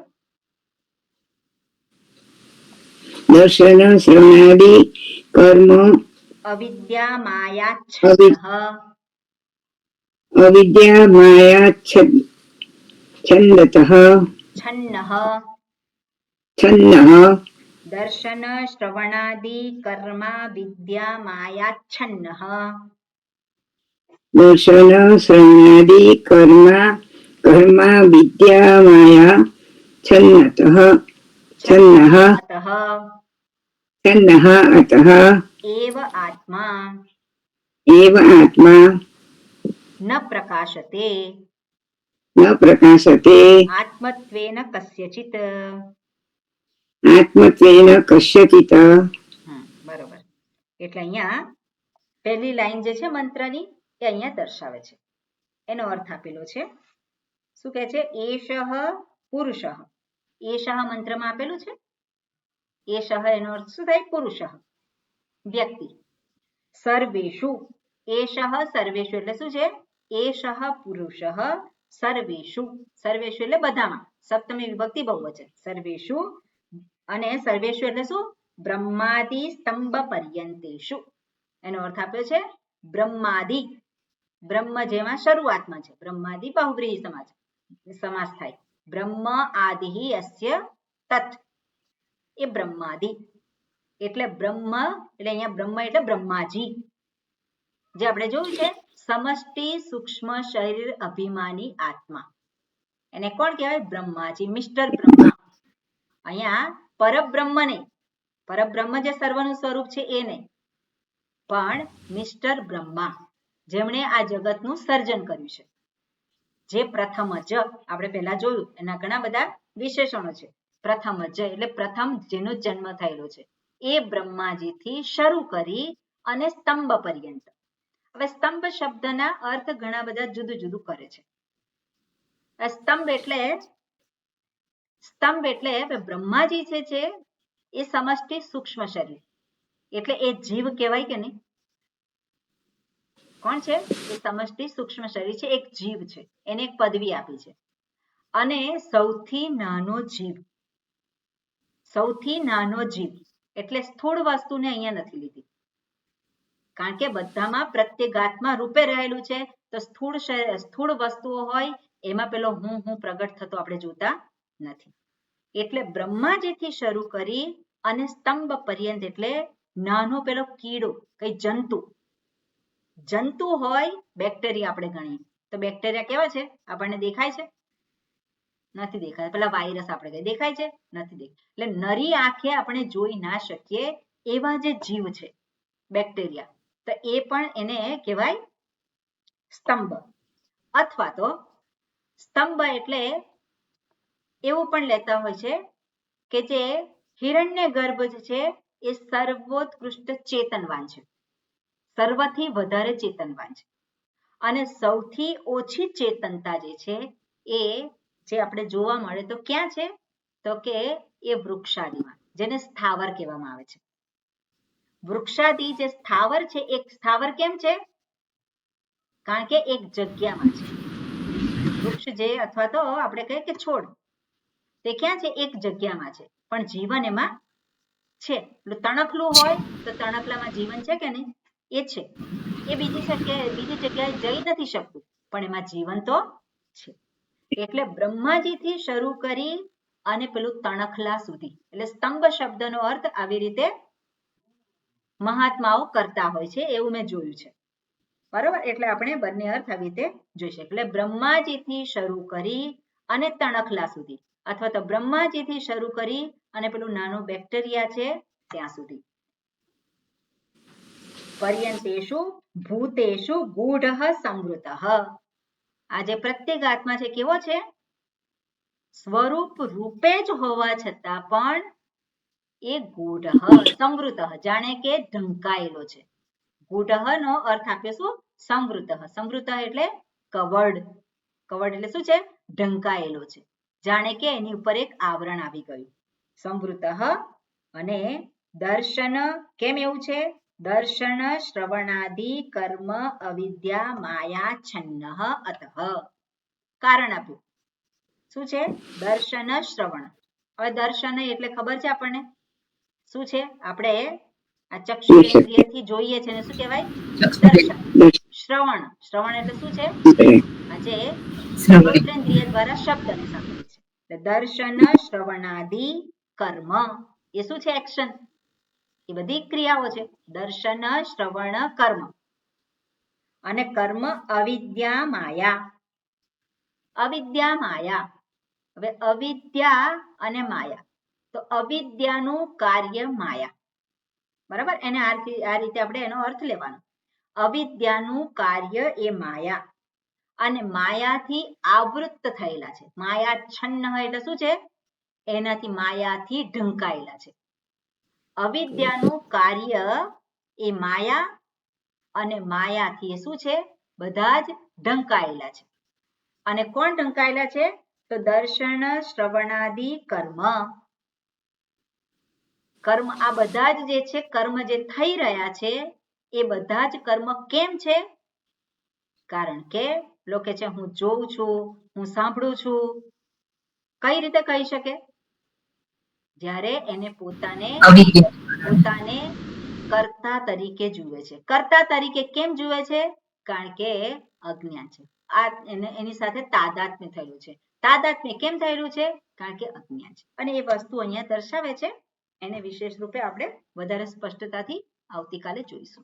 અવિદ્યા માયાચ્છન્નઃ દર્શન શ્રવણાદિ કર્મા વિદ્યા માયાચ્છન્નઃ અતઃ એવ આત્મા ન પ્રકાશતે આત્મત્વેન કસ્યચિત. બરોબર. એટલે અહીંયા પહેલી લાઈન જે છે મંત્રની એ અહીંયા દર્શાવે છે. એનો અર્થ આપેલો છે. શું કહે છે? એષઃ પુરુષઃ. એષઃ મંત્રમાં આપેલું છે. એષઃ એનો અર્થ શું થાય? પુરુષઃ, વ્યક્તિ. સર્વેષુ. એષઃ સર્વેષુ એટલે શું છે? એષઃ પુરુષઃ સર્વેષુ. સર્વેષુ એટલે બધામાં. સપ્તમી વિભક્તિ બહુવચન. સર્વેષુ. અને સર્વેષુ એટલે શું? બ્રહ્માદિ સ્તંભ પર્યંતેષુ. એનો અર્થ આપ્યો છે બ્રહ્માદિ. બ્રહ્મ જેમાં શરૂઆતમાં છે. બ્રહ્માદિ બહુવ્રીહી સમાસ થાય. બ્રહ્મ આદિ અસ્ય તત. એ બ્રહ્માદિ એટલે બ્રહ્મ એટલે અહીંયા બ્રહ્મ એટલે બ્રહ્માજી. જે આપણે જોયું છે સમષ્ટિ સૂક્ષ્મ શરીર અભિમાની આત્મા. એને કોણ કહેવાય? બ્રહ્માજી, મિસ્ટર બ્રહ્મા. અહીંયા પરબ્રહ્મ નહીં. પરબ્રહ્મ જે સર્વનું સ્વરૂપ છે એ નહીં, પણ મિસ્ટર બ્રહ્મા જેમણે આ જગતનું સર્જન કર્યું છે. જે પ્રથમ જ આપણે પહેલા જોયું એના ઘણા બધા વિશેષણો છે. પ્રથમ જ એટલે પ્રથમ જેનો જન્મ થયેલો છે એ બ્રહ્માજીથી શરૂ કરી અને સ્તંભ પર્યંત. હવે સ્તંભ શબ્દના અર્થ ઘણા બધા જુદું જુદું કરે છે. સ્તંભ એટલે બ્રહ્માજી છે એ સમષ્ટિ સૂક્ષ્મ શરીર એટલે એ જીવ કહેવાય કે નહીં? કોણ છે? એ સમષ્ટિ સૂક્ષ્મ શરીર છે, એક જીવ છે. એને એક પદવી આપી છે. અને સૌથી નાનો જીવ એટલે સ્થૂળ વસ્તુને અહીંયા નથી લીધી, કારણ કે બધામાં પ્રત્યેગાત્મા રૂપે રહેલું છે. તો સ્થૂળ વસ્તુઓ હોય એમાં પેલો હું પ્રગટ થતો આપણે જોતા નથી. એટલે બ્રહ્માજીથી શરૂ કરી અને સ્તંભ પર્યંત એટલે નાનો પેલો કીડો કઈ જંતુ હોય, બેક્ટેરિયા આપણે ગણીએ તો બેક્ટેરિયા કેવા છે આપણને દેખાય છે? નથી દેખાતા. પેલા વાયરસ આપણે કઈ દેખાય છે? નથી દેખાય. એટલે નરી આંખે આપણે જોઈ ના શકીએ એવા જે જીવ છે બેક્ટેરિયા, તો એ પણ એને કહેવાય સ્તંભ. અથવા તો સ્તંભ એટલે એવું પણ લેતા હોય છે કે જે હિરણ્ય ગર્ભ છે એ સર્વોત્કૃષ્ટ ચેતનવાન છે, સર્વથી વધારે ચેતનવાન છે. અને સૌથી ઓછી ચેતનતા જે છે એ જે આપણે જોવા મળે તો ક્યાં છે? તો કે એ વૃક્ષાદિમાં, જેને સ્થાવર કહેવામાં આવે છે. વૃક્ષાદિ જે સ્થાવર છે, એક સ્થાવર કેમ છે? કારણ કે એક જગ્યામાં છે. વૃક્ષ જે અથવા તો આપણે કહીએ કે છોડ, તે ક્યાં છે? એક જગ્યામાં છે, પણ જીવન એમાં છે. તણખલું હોય તો તણખલામાં જીવન છે કે નહીં? એ છે. એ બીજી જગ્યાએ જઈ નથી શકતું, પણ એમાં જીવન તો છે. એટલે બ્રહ્માજીથી શરૂ કરી અને પેલું તણખલા સુધી, એટલે સ્તંભ શબ્દનો અર્થ આવી રીતે મહાત્માઓ કરતા હોય છે, એવું મેં જોયું છે. બરોબર, એટલે આપણે બંને અર્થ આવી રીતે જોઈ શકીએ. એટલે બ્રહ્માજીથી શરૂ કરી અને તણખલા સુધી, અથવા તો બ્રહ્માજીથી શરૂ કરી અને પેલું નાનું બેક્ટેરિયા છે ત્યાં સુધી. પર્યંતેષુ ભૂતેષુ ગૂઢ સંવૃતઃ. આ જે પ્રત્યેગાત્મા છે કેવો છે? સ્વરૂપ રૂપે જ હોવા છતાં પણ એ ગૂઢ સંવૃતઃ, જાણે કે ઢંકાયેલો છે. ગૂઢ નો અર્થ આપ્યો શું? સંવૃતઃ. સંવૃતઃ એટલે કવર્ડ. કવર્ડ એટલે શું છે? ઢંકાયેલો છે, જાણે કે એની ઉપર એક આવરણ આવી ગયું. સંવૃતઃ. અને દર્શન કેમ એવું છે? દર્શન શ્રવણાદિ કર્મ અવિદ્યા માયા છન્ન અતઃ. કારણ આપ્યું. શું છે? દર્શન શ્રવણ. હવે દર્શન એટલે ખબર છે આપણને શું છે? આપણે આ ચક્ષુરેન્દ્રિયથી જોઈએ છે ને શું કહેવાય? દર્શન. શ્રવણ. શ્રવણ એટલે શું છે? આજે શ્રોત્રેન્દ્રિય દ્વારા શબ્દને સાંભળે છે. દર્શન શ્રવણાદિ કર્મ એ શું છે? એક્શન. એ બધી ક્રિયાઓ છે. દર્શન શ્રવણ કર્મ. અને કર્મ અવિદ્યા માયા. અવિદ્યા માયા. હવે અવિદ્યા અને માયા, તો અવિદ્યાનું કાર્ય માયા. બરાબર, એને આ રીતે આપણે એનો અર્થ લેવાનો. અવિદ્યાનું કાર્ય એ માયા, અને માયાથી આવૃત થયેલા છે. માયા છન્ન એટલે શું છે? એનાથી માયાથી ઢંકાયેલા છે. અવિદ્યાનું કાર્ય એ માયા, અને માયાથી શું છે? બધા જ ઢંકાયેલા છે. અને કોણ ઢંકાયેલા છે? તો દર્શન શ્રવણાદિ કર્મ. કર્મ આ બધા જ જે છે કર્મ જે થઈ રહ્યા છે એ બધા જ કર્મ કેમ છે? કારણ કે લોકો છે હું જોઉં છું, હું સાંભળું છું. કઈ રીતે કહી શકે? જ્યારે એને પોતાને કર્તા તરીકે જુએ છે. કર્તા તરીકે કેમ જુએ છે? કારણ કે અજ્ઞાન છે. આ એની સાથે તાદાત્મ્ય થયેલું છે. તાદાત્મ્ય કેમ થયેલું છે? કારણ કે અજ્ઞાન છે. અને એ વસ્તુ અહીંયા દર્શાવે છે. એને વિશેષ રૂપે આપણે વધારે સ્પષ્ટતાથી આવતીકાલે જોઈશું.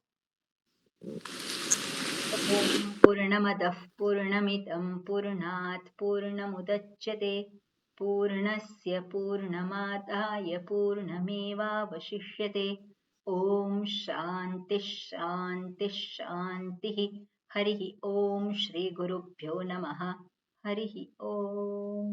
પૂર્ણમદઃ પૂર્ણમિદં પૂર્ણાત પૂર્ણમુદચ્યતે પૂર્ણસ્ય પૂર્ણમાદાય પૂર્ણમેવાવશિષ્યતે. ઓમ શાંતિ શાંતિ શાંતિ. હરિ ઓમ શ્રી ગુરુભ્યો નમઃ. હરિ ઓમ.